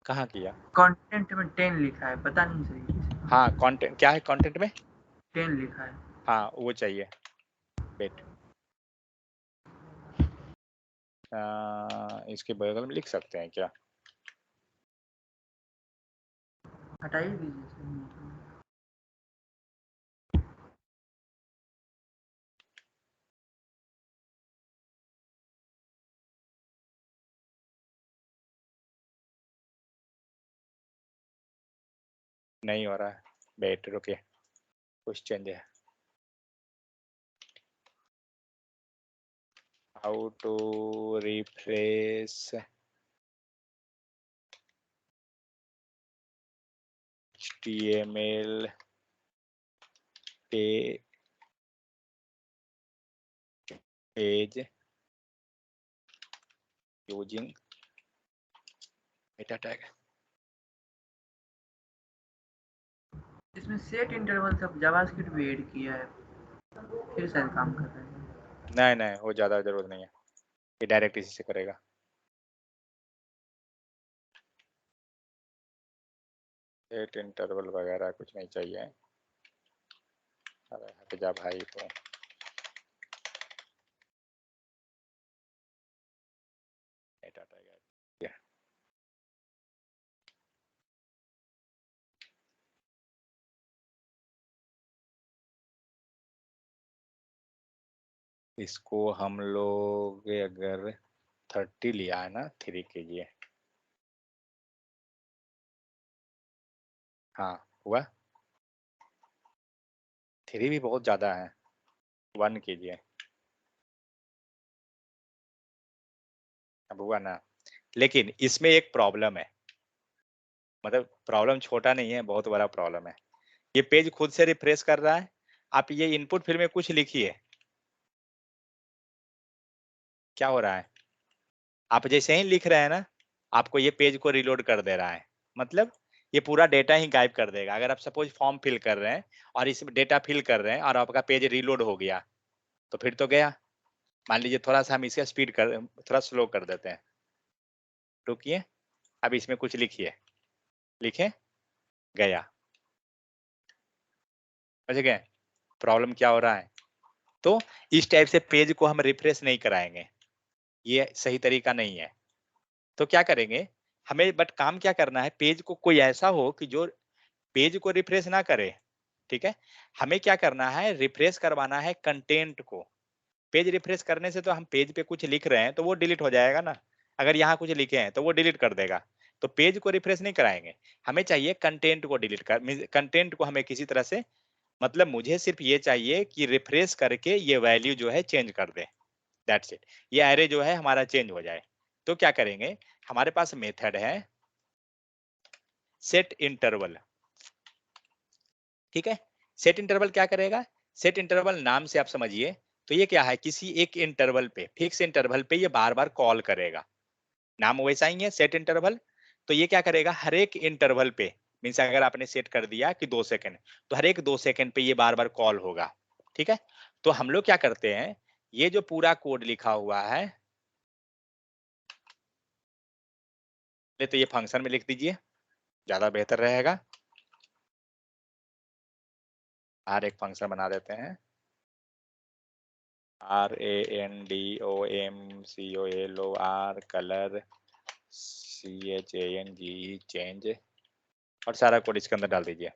कहाँ किया, कंटेंट में 10 लिखा है, पता नहीं सही हाँ कंटेंट क्या है, कंटेंट में 10 लिखा है। हाँ वो चाहिए, वेट, इसके बगल में लिख सकते हैं क्या, हटाइए दीजिए। नहीं हो रहा है, वेट रुके, कुछ चेंज है। How to refresh HTML page using meta tag. इसमें सेट इंटरवल सब जावास्क्रिप्ट भी ऐड किया है, फिर शायद काम कर रहे हैं। नहीं नहीं, वो ज़्यादा जरूरत नहीं है, ये डायरेक्ट इसी से करेगा। सेट इंटरवल वगैरह कुछ नहीं चाहिए। अरे हट जा भाई तो। मेटा टैग इसको हम लोग अगर 30 लिया है ना, 3 कीजिए। हाँ हुआ, 3 भी बहुत ज़्यादा है, 1 कीजिए। अब हुआ ना, लेकिन इसमें एक प्रॉब्लम है, मतलब प्रॉब्लम छोटा नहीं है, बहुत बड़ा प्रॉब्लम है। ये पेज खुद से रिफ्रेश कर रहा है, आप ये इनपुट फील्ड में कुछ लिखिए, क्या हो रहा है? आप जैसे ही लिख रहे हैं ना, आपको ये पेज को रिलोड कर दे रहा है, मतलब ये पूरा डेटा ही गायब कर देगा। अगर आप सपोज फॉर्म फिल कर रहे हैं और इसमें डेटा फिल कर रहे हैं और आपका पेज रिलोड हो गया, तो फिर तो गया। मान लीजिए थोड़ा सा हम इसका स्पीड कर, थोड़ा स्लो कर देते हैं, रुकिए। अब इसमें कुछ लिखिए, लिखे, गया। समझ गए प्रॉब्लम क्या हो रहा है? तो इस टाइप से पेज को हम रिफ्रेश नहीं कराएंगे, ये सही तरीका नहीं है। तो क्या करेंगे, हमें बट काम क्या करना है, पेज को कोई ऐसा हो कि जो पेज को रिफ्रेश ना करे, ठीक है। हमें क्या करना है, रिफ्रेश करवाना है कंटेंट को। पेज रिफ्रेश करने से तो हम पेज पे कुछ लिख रहे हैं तो वो डिलीट हो जाएगा ना, अगर यहाँ कुछ लिखे हैं तो वो डिलीट कर देगा। तो पेज को रिफ्रेश नहीं कराएंगे, हमें चाहिए कंटेंट को डिलीट कर, कंटेंट को हमें किसी तरह से, मतलब मुझे सिर्फ ये चाहिए कि रिफ्रेश करके ये वैल्यू जो है चेंज कर दे, दैट्स इट। ये एरे जो है हमारा चेंज हो जाए। तो क्या करेंगे, हमारे पास मेथड है सेट इंटरवल, ठीक है। सेट इंटरवल क्या करेगा, सेट इंटरवल नाम से आप समझिए, तो ये क्या है, किसी एक इंटरवल पे, फिक्स इंटरवल पे ये बार बार कॉल करेगा, नाम वैसा ही है सेट इंटरवल। तो ये क्या करेगा, हर एक इंटरवल पे, मीन्स अगर आपने सेट कर दिया कि 2 सेकंड, तो हर एक 2 सेकंड पे ये बार बार कॉल होगा, ठीक है। तो हम लोग क्या करते हैं, ये जो पूरा कोड लिखा हुआ है, तो ये फंक्शन में लिख दीजिए, ज्यादा बेहतर रहेगा। हर एक फंक्शन बना देते हैं, RANDOMCOLOR कलर CHANGE चेंज, और सारा कोड इसके अंदर डाल दीजिए,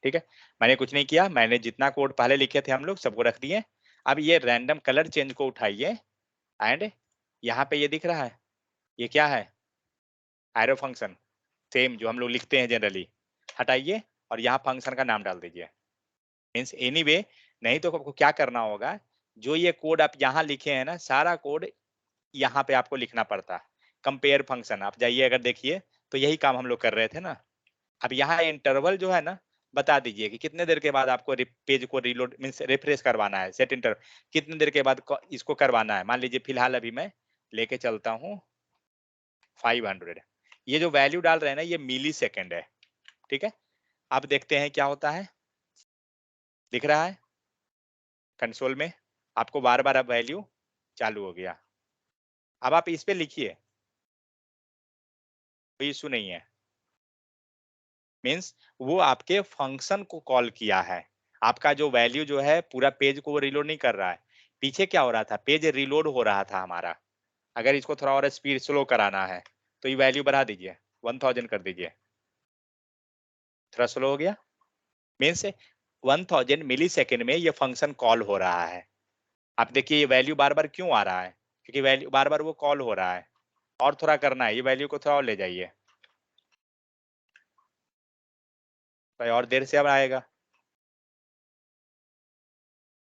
ठीक है। मैंने कुछ नहीं किया, मैंने जितना कोड पहले लिखे थे हम लोग सबको रख दिए। अब ये रैंडम कलर चेंज को उठाइए एंड यहाँ पे ये दिख रहा है, ये क्या है, एरो फंक्शन, सेम जो हम लोग लिखते हैं जनरली, हटाइए और यहाँ फंक्शन का नाम डाल दीजिए। मीन्स एनीवे, नहीं तो आपको क्या करना होगा, जो ये कोड आप यहाँ लिखे हैं ना, सारा कोड यहाँ पे आपको लिखना पड़ता। कंपेयर फंक्शन आप जाइए, अगर देखिए तो यही काम हम लोग कर रहे थे ना। अब यहाँ इंटरवल जो है ना, बता दीजिए कि कितने देर के बाद आपको पेज को रिलोड मीन्स रिफ्रेश करवाना है, सेट इंटर कितने देर के बाद इसको करवाना है। मान लीजिए फिलहाल अभी मैं लेके चलता हूँ 500, ये जो वैल्यू डाल रहे हैं ना, ये मिली सेकेंड है, ठीक है। अब देखते हैं क्या होता है, दिख रहा है कंसोल में आपको बार बार अब वैल्यू चालू हो गया। अब आप इस पे लिखिए, कोई इशू नहीं है, मीन्स वो आपके फंक्शन को कॉल किया है, आपका जो वैल्यू जो है पूरा पेज को वो रिलोड नहीं कर रहा है। पीछे क्या हो रहा था, पेज रिलोड हो रहा था हमारा। अगर इसको थोड़ा और स्पीड स्लो कराना है तो ये वैल्यू बढ़ा दीजिए, 1000 कर दीजिए, थोड़ा स्लो हो गया। मीन्स 1000 मिली सेकेंड में ये फंक्शन कॉल हो रहा है। आप देखिए ये वैल्यू बार बार क्यों आ रहा है, क्योंकि वैल्यू बार बार वो कॉल हो रहा है। और थोड़ा करना है, ये वैल्यू को थोड़ा और ले जाइए, तो और देर से अब आएगा,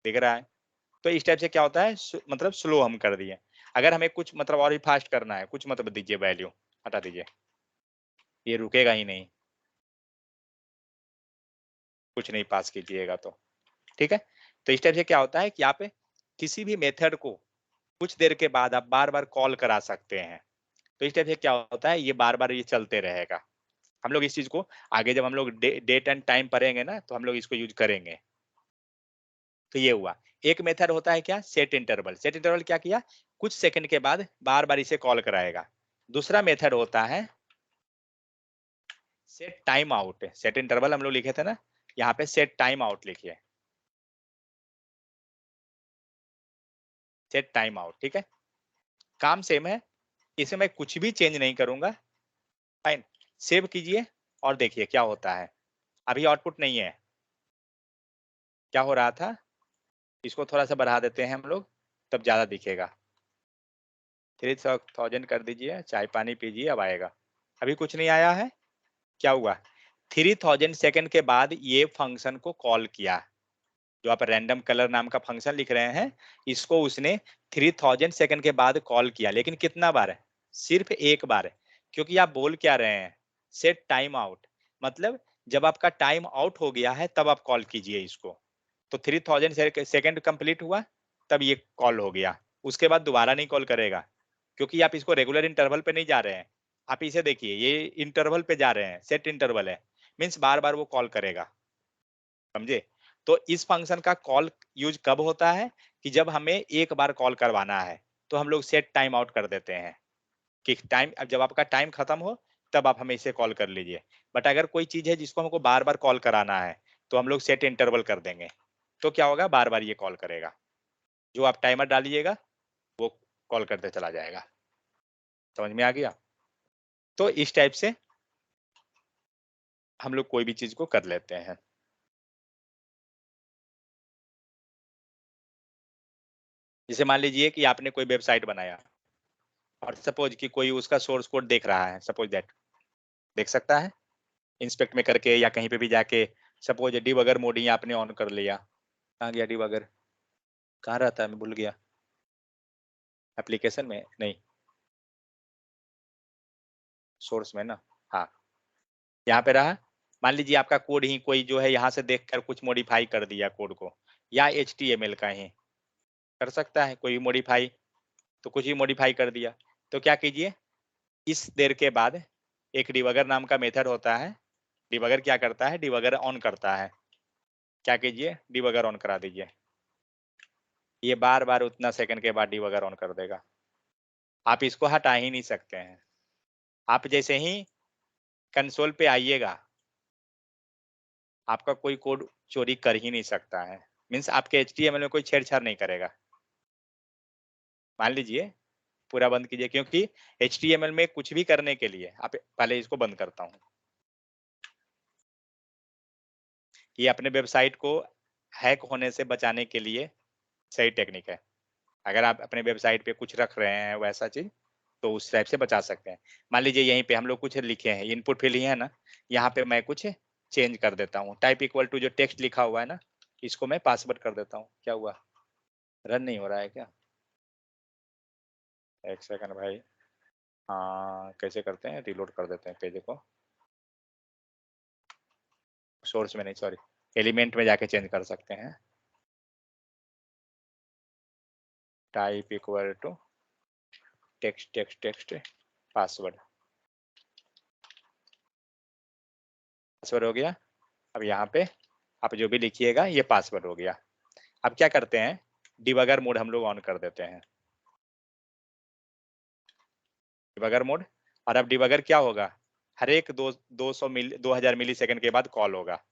दिख रहा है। तो इस टाइप से क्या होता है, मतलब स्लो हम कर दिए। अगर हमें कुछ मतलब और भी फास्ट करना है, कुछ मतलब दीजिए वैल्यू, हटा दीजिए, ये रुकेगा ही नहीं, कुछ नहीं पास कीजिएगा तो, ठीक है। तो इस टाइप से क्या होता है कि आप किसी भी मेथड को कुछ देर के बाद आप बार बार कॉल करा सकते हैं। तो इस टाइप से क्या होता है, ये बार बार ये चलते रहेगा। हम लोग इस चीज को आगे जब हम लोग डेट एंड टाइम पढ़ेंगे ना, तो हम लोग इसको यूज करेंगे। तो ये हुआ। एक मेथड होता है क्या, सेट इंटरवल। सेट इंटरवल क्या किया, कुछ सेकंड के बाद बार बार इसे कॉल कराएगा। दूसरा मेथड होता है set time out. Set interval हम लोग लिखे थे ना, यहाँ पे सेट टाइम आउट लिखिए, सेट टाइम आउट, ठीक है। काम सेम है, इसे मैं कुछ भी चेंज नहीं करूंगा। फाइन, सेव कीजिए और देखिए क्या होता है। अभी आउटपुट नहीं है, क्या हो रहा था, इसको थोड़ा सा बढ़ा देते हैं हम लोग, तब ज्यादा दिखेगा। 3000 कर दीजिए, चाय पानी पीजिए, अब आएगा। अभी कुछ नहीं आया है, क्या हुआ, 3000 सेकंड के बाद ये फंक्शन को कॉल किया। जो आप रैंडम कलर नाम का फंक्शन लिख रहे हैं, इसको उसने 3000 सेकंड के बाद कॉल किया, लेकिन कितना बार, सिर्फ एक बार। क्योंकि आप बोल क्या रहे हैं, सेट टाइम आउट, मतलब जब आपका टाइम आउट हो गया है तब आप कॉल कीजिए इसको। तो 3000 सेकंड कंप्लीट हुआ, तब ये कॉल हो गया, उसके बाद दोबारा नहीं कॉल करेगा। क्योंकि आप इसको रेगुलर इंटरवल पे नहीं जा रहे हैं, आप इसे देखिए, ये इंटरवल पे जा रहे हैं, सेट इंटरवल है, मीन्स बार बार वो कॉल करेगा, समझे। तो इस फंक्शन का कॉल यूज कब होता है, कि जब हमें एक बार कॉल करवाना है, तो हम लोग सेट टाइम आउट कर देते हैं कि टाइम, अब जब आपका टाइम खत्म हो तब आप हमें इसे कॉल कर लीजिए। बट अगर कोई चीज है जिसको हमको बार बार कॉल कराना है, तो हम लोग सेट इंटरवल कर देंगे। तो क्या होगा, बार बार ये कॉल करेगा, जो आप टाइमर डालिएगा वो कॉल करते चला जाएगा। समझ में आ गया। तो इस टाइप से हम लोग कोई भी चीज को कर लेते हैं। जैसे मान लीजिए कि आपने कोई वेबसाइट बनाया, और सपोज कि कोई उसका सोर्स कोड देख रहा है, सपोज दैट देख सकता है इंस्पेक्ट में करके, या कहीं पे भी जाके। सपोज डिबगर मोड ही आपने ऑन कर लिया, कहाँ गया डिबगर, कहाँ रहता है, मैं भूल गया, एप्लीकेशन में नहीं, सोर्स में ना, हाँ यहाँ पे रहा। मान लीजिए आपका कोड ही कोई जो है यहाँ से देखकर कुछ मॉडिफाई कर दिया कोड को, या HTML का ही कर सकता है कोई मॉडिफाई, तो कुछ ही मॉडिफाई कर दिया। तो क्या कीजिए, इस देर के बाद एक डिबगर नाम का मेथड होता है। डिबगर क्या करता है, डिबगर ऑन करता है। क्या कीजिए, डिबगर ऑन करा दीजिए, ये बार बार उतना सेकंड के बाद डिबगर ऑन कर देगा। आप इसको हटा ही नहीं सकते हैं। आप जैसे ही कंसोल पे आइएगा, आपका कोई कोड चोरी कर ही नहीं सकता है, मीन्स आपके HTML में कोई छेड़छाड़ नहीं करेगा। मान लीजिए पूरा बंद कीजिए, क्योंकि HTML में कुछ भी करने के लिए, आप पहले इसको बंद करता हूँ, ये अपने वेबसाइट को हैक होने से बचाने के लिए सही टेक्निक है। अगर आप अपने वेबसाइट पे कुछ रख रहे हैं वैसा चीज, तो उस टाइप से बचा सकते हैं। मान लीजिए यहीं पे हम लोग कुछ लिखे हैं, इनपुट फील्ड ही है ना, यहाँ पे मैं कुछ चेंज कर देता हूँ, टाइप इक्वल टू जो टेक्स्ट लिखा हुआ है ना, इसको मैं पासवर्ड कर देता हूँ। क्या हुआ, रन नहीं हो रहा है क्या, एक सेकंड भाई। हाँ कैसे करते हैं, रिलोड कर देते हैं पेज को, सोर्स में नहीं, सॉरी, एलिमेंट में जाके चेंज कर सकते हैं। Type equal to text text text password, password हो गया। अब यहाँ पे आप जो भी लिखिएगा ये पासवर्ड हो गया। अब क्या करते हैं, डिबगर मोड हम लोग ऑन कर देते हैं, डिबगर मोड। और अब डिबगर क्या होगा, हर एक 2000 मिली सेकंड के बाद कॉल होगा।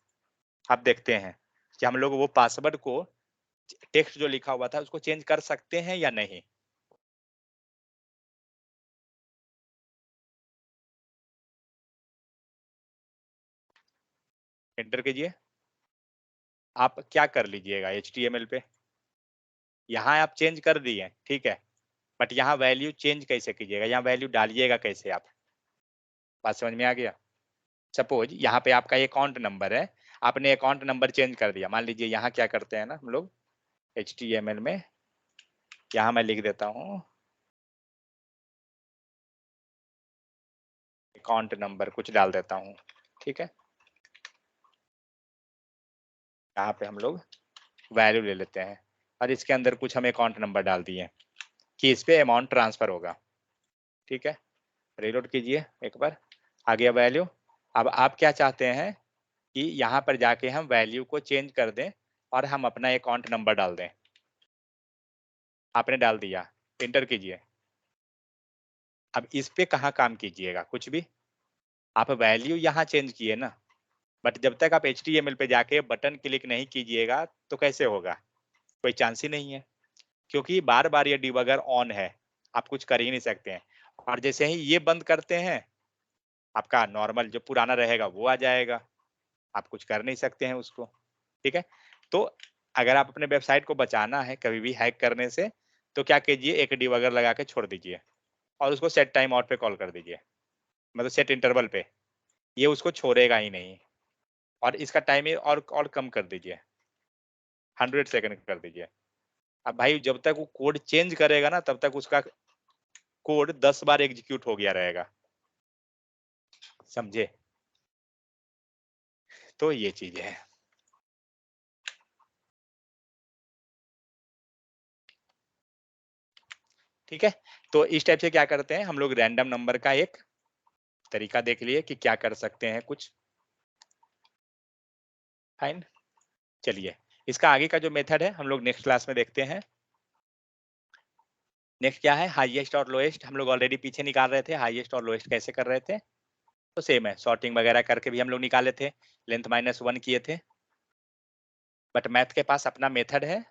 आप देखते हैं कि हम लोग वो पासवर्ड को, टेक्स्ट जो लिखा हुआ था उसको चेंज कर सकते हैं या नहीं। एंटर कीजिए। आप क्या कर लीजिएगा, HTML पे यहाँ आप चेंज कर दिए, ठीक है, बट यहाँ वैल्यू चेंज कैसे कीजिएगा, यहाँ वैल्यू डालिएगा कैसे आप, बात समझ में आ गया। सपोज यहाँ पे आपका अकाउंट नंबर है, आपने अकाउंट नंबर चेंज कर दिया। मान लीजिए यहाँ क्या करते हैं ना हम लोग HTML में, यहाँ मैं लिख देता हूँ अकाउंट नंबर कुछ डाल देता हूँ, ठीक है। यहाँ पे हम लोग वैल्यू ले लेते हैं और इसके अंदर कुछ हम अकाउंट नंबर डाल दिए कि इस पे अमाउंट ट्रांसफर होगा, ठीक है। रीलोड कीजिए एक बार, आ गया वैल्यू। अब आप क्या चाहते हैं कि यहाँ पर जाके हम वैल्यू को चेंज कर दें और हम अपना अकाउंट नंबर डाल दें। आपने डाल दिया, एंटर कीजिए। अब इस पे कहाँ काम कीजिएगा, कुछ भी। आप वैल्यू यहाँ चेंज किए ना, बट जब तक आप HTML पे जाके बटन क्लिक नहीं कीजिएगा तो कैसे होगा, कोई चांस ही नहीं है, क्योंकि बार बार ये डिबगर ऑन है, आप कुछ कर ही नहीं सकते हैं। और जैसे ही ये बंद करते हैं, आपका नॉर्मल जो पुराना रहेगा वो आ जाएगा, आप कुछ कर नहीं सकते हैं उसको, ठीक है। तो अगर आप अपने वेबसाइट को बचाना है कभी भी हैक करने से, तो क्या कीजिए, एक डिबगर लगा के छोड़ दीजिए और उसको सेट टाइम आउट पे कॉल कर दीजिए, मतलब सेट इंटरवल पे, ये उसको छोड़ेगा ही नहीं। और इसका टाइम और कम कर दीजिए, 100 सेकंड कर दीजिए। अब भाई जब तक वो कोड चेंज करेगा ना, तब तक उसका कोड 10 बार एग्जीक्यूट हो गया रहेगा, समझे। तो ये चीज है, ठीक है। तो इस टाइप से क्या करते हैं हम लोग, रैंडम नंबर का एक तरीका देख लिए कि क्या कर सकते हैं कुछ, फाइन। चलिए, इसका आगे का जो मेथड है हम लोग नेक्स्ट क्लास में देखते हैं। नेक्स्ट क्या है, हाईएस्ट और लोएस्ट। हम लोग ऑलरेडी पीछे निकाल रहे थे, हाईएस्ट और लोएस्ट कैसे कर रहे थे, तो सेम है, सॉर्टिंग वगैरह करके भी हम लोग निकाले थे, लेंथ -1 किए थे। बट मैथ के पास अपना मेथड है,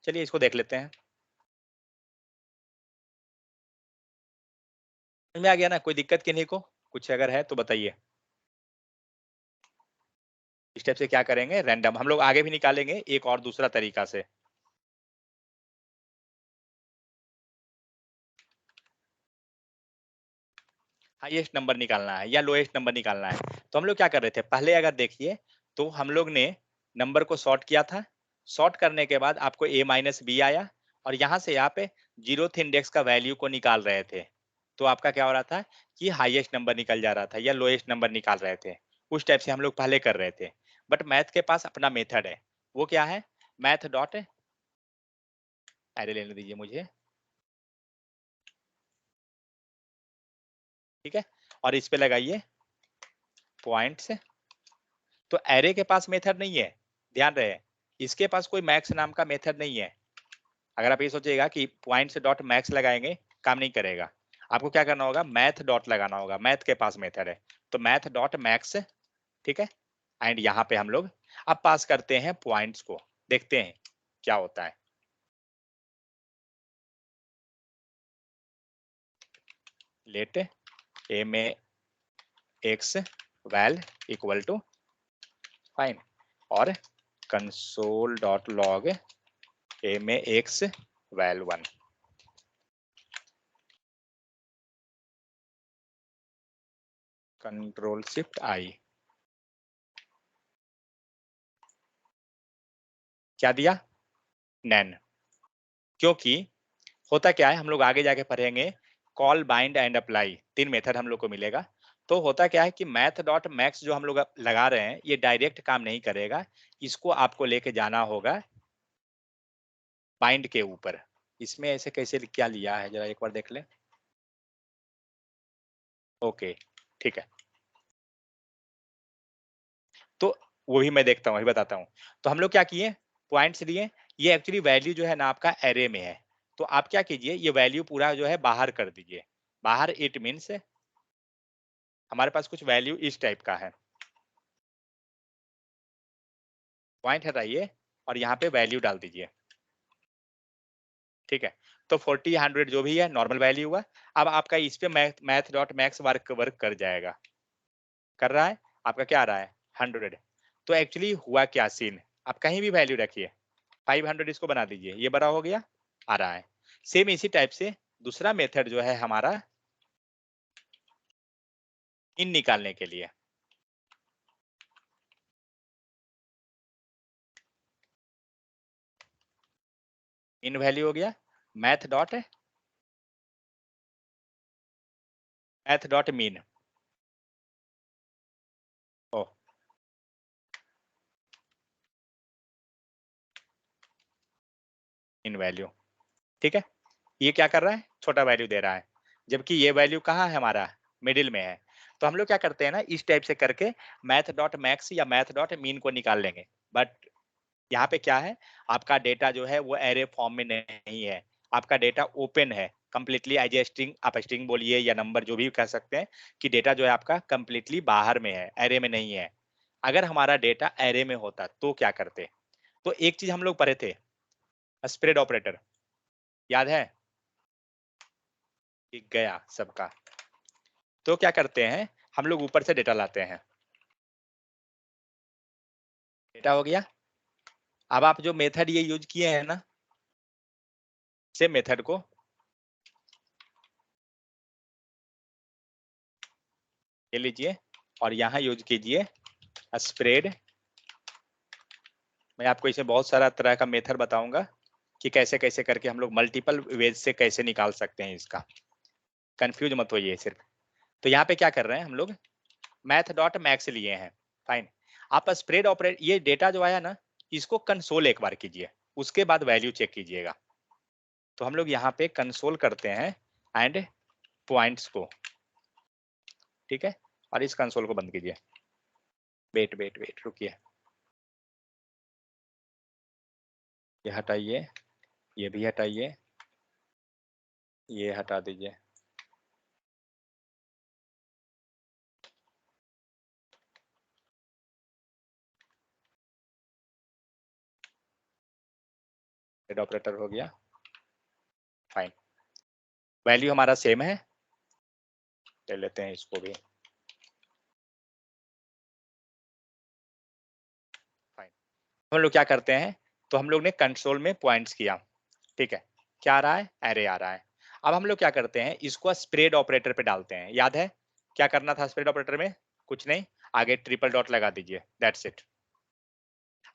चलिए इसको देख लेते हैं। समझ में आ गया ना, कोई दिक्कत किन्हीं को, कुछ अगर है तो बताइए। स्टेप से क्या करेंगे, रैंडम हम लोग आगे भी निकालेंगे एक और दूसरा तरीका से। हाईएस्ट नंबर निकालना है या लोएस्ट नंबर निकालना है, तो हम लोग क्या कर रहे थे पहले, अगर देखिए तो हम लोग ने नंबर को सॉर्ट किया था। सॉर्ट करने के बाद आपको A-B आया और यहाँ से यहाँ पे 0th इंडेक्स का वैल्यू को निकाल रहे थे। तो आपका क्या हो रहा था कि हाईएस्ट नंबर निकल जा रहा था या लोएस्ट नंबर निकाल रहे थे, उस टाइप से हम लोग पहले कर रहे थे। बट मैथ के पास अपना मेथड है, वो क्या है, मैथ डॉट एरे लेने दीजिए मुझे, ठीक है। और इस पे लगाइए पॉइंट्स। तो एरे के पास मेथड नहीं है, ध्यान रहे, इसके पास कोई मैक्स नाम का मेथड नहीं है। अगर आप ये सोचिएगा कि पॉइंट्स डॉट मैक्स लगाएंगे, काम नहीं करेगा। आपको क्या करना होगा, मैथ डॉट लगाना होगा, मैथ के पास मेथड है, तो मैथ डॉट मैक्स, ठीक है। एंड यहाँ पे हम लोग अब पास करते हैं पॉइंट्स को, देखते हैं क्या होता है। लेट ए में X val equal to, fine, और कंसोल डॉट लॉग ए में X val 1, control shift I, क्या दिया, नैन। क्योंकि होता क्या है, हम लोग आगे जाके पढ़ेंगे, call bind and apply, 3 method हम लोग को मिलेगा। तो होता क्या है कि मैथ डॉट मैक्स जो हम लोग लगा रहे हैं, ये डायरेक्ट काम नहीं करेगा, इसको आपको लेके जाना होगा बाइंड के ऊपर। इसमें ऐसे कैसे क्या लिया है, जरा एक बार देख ले। ओके, ठीक है, तो वो भी मैं देखता हूँ, अभी बताता हूँ। तो हम लोग क्या किए, पॉइंट्स लिए, ये एक्चुअली वैल्यू जो है ना आपका एरे में है, तो आप क्या कीजिए, ये वैल्यू पूरा जो है बाहर कर दीजिए। बाहर इट मीन्स हमारे पास कुछ वैल्यू इस टाइप का है, पॉइंट हटाइए और यहाँ पे वैल्यू डाल दीजिए, ठीक है। तो 40 100 जो भी है नॉर्मल वैल्यू हुआ। अब आपका इस पे मैथ डॉट मैक्स वर्क कर जाएगा, कर रहा है, आपका क्या आ रहा है 100। तो एक्चुअली हुआ क्या सीन, आप कहीं भी वैल्यू रखिए, 500 इसको बना दीजिए, ये बड़ा हो गया, आ रहा है। सेम इसी टाइप से दूसरा मेथड जो है हमारा इन निकालने के लिए, मीन वैल्यू हो गया, मैथ डॉट मीन। ओ मीन वैल्यू, ठीक है। ये क्या कर रहा है, छोटा वैल्यू दे रहा है, जबकि ये वैल्यू कहाँ है हमारा, मिडिल में है। तो हम लोग क्या करते हैं ना, इस टाइप से करके मैथ डॉट मैक्स या मैथ डॉट मीन को निकाल लेंगे। बट यहाँ पे क्या है, आपका डेटा जो है वो एरे फॉर्म में नहीं है, आपका डेटा ओपन है कंप्लीटली एज ए स्ट्रिंग, आप स्ट्रिंग बोलिए या नंबर जो भी कह सकते हैं, कि डेटा जो है आपका कंप्लीटली बाहर में है, एरे में नहीं है। अगर हमारा डेटा एरे में होता तो क्या करते, तो एक चीज हम लोग पढ़े थे, स्प्रेड ऑपरेटर, याद है, कि गया सबका। तो क्या करते हैं हम लोग, ऊपर से डेटा लाते हैं, डेटा हो गया। अब आप जो मेथड ये यूज किए हैं ना, सेम मेथड को ले लीजिए और यहाँ यूज कीजिए स्प्रेड। मैं आपको इसे बहुत सारा तरह का मेथड बताऊंगा कि कैसे कैसे करके हम लोग मल्टीपल वेज से कैसे निकाल सकते हैं इसका, कंफ्यूज मत होइए सिर्फ। तो यहाँ पे क्या कर रहे हैं हम लोग, मैथ डॉट मैक्स लिए हैं, फाइन। आप स्प्रेड ऑपरेट, ये डेटा जो आया ना, इसको कंसोल एक बार कीजिए, उसके बाद वैल्यू चेक कीजिएगा। तो हम लोग यहाँ पे कंसोल करते हैं एंड पॉइंट्स को, ठीक है, और इस कंसोल को बंद कीजिए। वेट वेट वेट रुकिए, ये हटाइए, ये भी हटाइए, ये हटा दीजिए। स्प्रेड ऑपरेटर हो गया, फाइन। वैल्यू हमारा सेम है, ले लेते हैं इसको भी, फाइन। हम लोग क्या करते हैं, तो हम लोग ने कंसोल में पॉइंट्स किया, ठीक है, क्या आ रहा है, एरे आ रहा है। अब हम लोग क्या करते हैं, इसको स्प्रेड ऑपरेटर पे डालते हैं। याद है क्या करना था स्प्रेड ऑपरेटर में, कुछ नहीं, आगे ट्रिपल डॉट लगा दीजिए, दैट्स इट।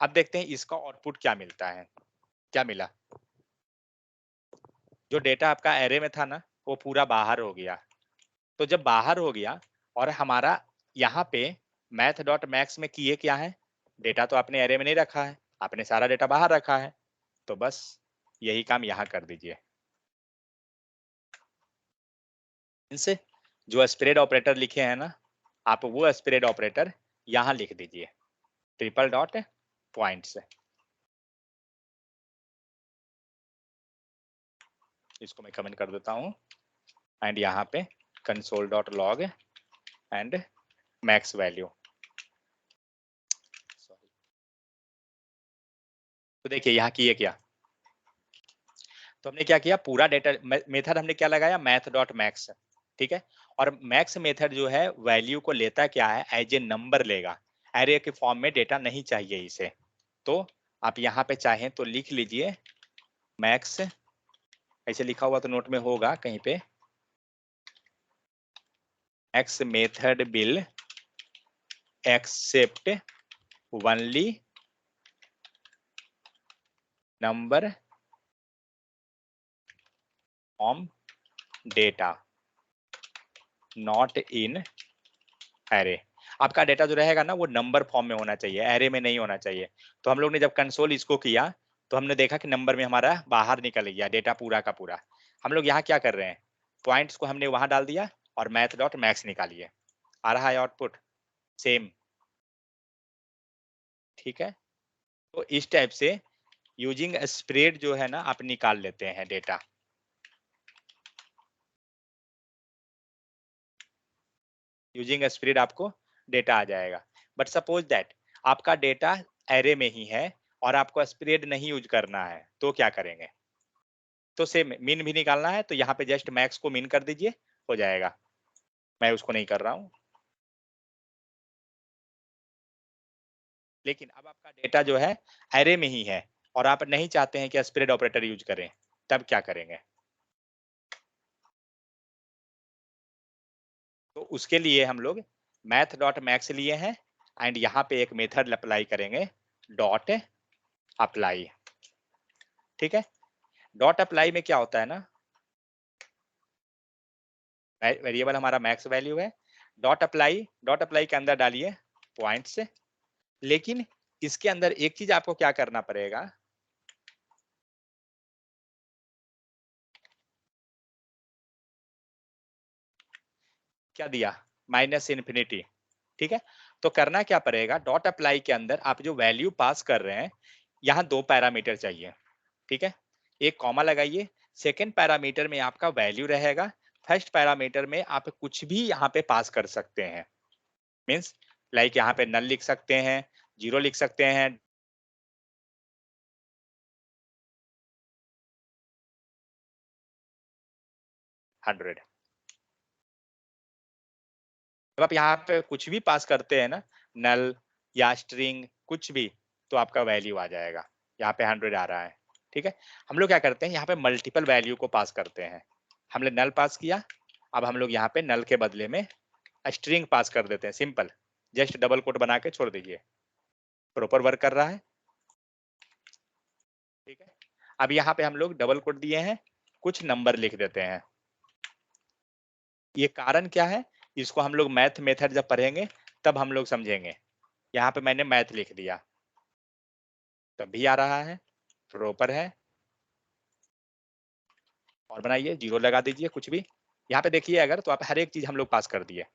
अब देखते हैं इसका आउटपुट क्या मिलता है। क्या मिला, जो डेटा आपका एरे में था ना, वो पूरा बाहर हो गया। तो जब बाहर हो गया और हमारा यहाँ पे मैथ डॉट मैक्स में किए क्या है, डेटा तो आपने एरे में नहीं रखा है, आपने सारा डेटा बाहर रखा है, तो बस यही काम यहाँ कर दीजिए। इनसे जो स्प्रेड ऑपरेटर लिखे हैं ना, आप वो स्प्रेड ऑपरेटर यहाँ लिख दीजिए, ट्रिपल डॉट पॉइंट से। इसको मैं कमेंट कर देता हूँ एंड यहाँ पे console dot log and max value. तो देखिए यहाँ किए क्या, तो हमने क्या किया, पूरा डेटा मेथड हमने क्या लगाया, मैथ डॉट मैक्स, ठीक है। और मैक्स मेथड जो है वैल्यू को लेता क्या है, एज ए नंबर लेगा, एरे के फॉर्म में डेटा नहीं चाहिए इसे। तो आप यहाँ पे चाहें तो लिख लीजिए मैक्स, ऐसे लिखा हुआ तो नोट में होगा कहीं पे, X method will accept only number from data not in array. आपका डेटा जो रहेगा ना, वो नंबर फॉर्म में होना चाहिए, एरे में नहीं होना चाहिए। तो हम लोग ने जब कंसोल इसको किया, तो हमने देखा कि नंबर में हमारा बाहर निकल गया डेटा पूरा का पूरा। हम लोग यहाँ क्या कर रहे हैं, पॉइंट्स को हमने वहां डाल दिया और मैथ डॉट मैक्स निकालिए, आ रहा है आउटपुट सेम, ठीक है। तो इस टाइप से यूजिंग स्प्रेड जो है ना, आप निकाल लेते हैं डेटा। यूजिंग स्प्रेड आपको डेटा आ जाएगा। बट सपोज दैट आपका डेटा एरे में ही है और आपको स्प्रेड नहीं यूज करना है, तो क्या करेंगे, तो सेम मीन भी निकालना है, तो यहाँ पे जस्ट मैक्स को मीन कर दीजिए, हो जाएगा। मैं उसको नहीं कर रहा हूँ, लेकिन अब आपका डेटा जो है एरे में ही है और आप नहीं चाहते हैं कि स्प्रेड ऑपरेटर यूज करें, तब क्या करेंगे, तो उसके लिए हम लोग मैथ डॉट मैक्स लिए हैं एंड यहाँ पे एक मेथड अप्लाई करेंगे, डॉट अप्लाई, ठीक है। डॉट अप्लाई में क्या होता है ना, वेरिएबल हमारा मैक्स वैल्यू है, डॉट अप्लाई के अंदर डालिए पॉइंट्स, लेकिन इसके अंदर एक चीज आपको क्या करना पड़ेगा, क्या दिया, माइनस इन्फिनिटी, ठीक है। तो करना क्या पड़ेगा, डॉट अप्लाई के अंदर आप जो वैल्यू पास कर रहे हैं, यहाँ 2 पैरामीटर चाहिए, ठीक है। एक कॉमा लगाइए, सेकंड पैरामीटर में आपका वैल्यू रहेगा, फर्स्ट पैरामीटर में आप कुछ भी यहाँ पे पास कर सकते हैं, मीन्स लाइक यहाँ पे नल लिख सकते हैं, 0 लिख सकते हैं, हंड्रेड। जब आप यहाँ पे कुछ भी पास करते हैं ना, नल या स्ट्रिंग कुछ भी, तो आपका वैल्यू आ जाएगा। यहाँ पे 100 आ रहा है, ठीक है। हम लोग क्या करते हैं, यहाँ पे मल्टीपल वैल्यू को पास करते हैं। हमने नल पास किया, अब हम लोग यहाँ पे नल के बदले में स्ट्रिंग पास कर देते हैं, सिंपल, जस्ट डबल कोट बना के छोड़ दीजिए, प्रॉपर वर्क कर रहा है, ठीक है। अब यहाँ पे हम लोग डबल कोट दिए हैं, कुछ नंबर लिख देते हैं। ये कारण क्या है, इसको हम लोग मैथ मेथड जब पढ़ेंगे तब हम लोग समझेंगे। यहाँ पे मैंने मैथ लिख दिया, तब भी आ रहा है, प्रॉपर है। और बनाइए, 0 लगा दीजिए कुछ भी, यहाँ पे देखिए अगर, तो आप हर एक चीज हम लोग पास कर दिए।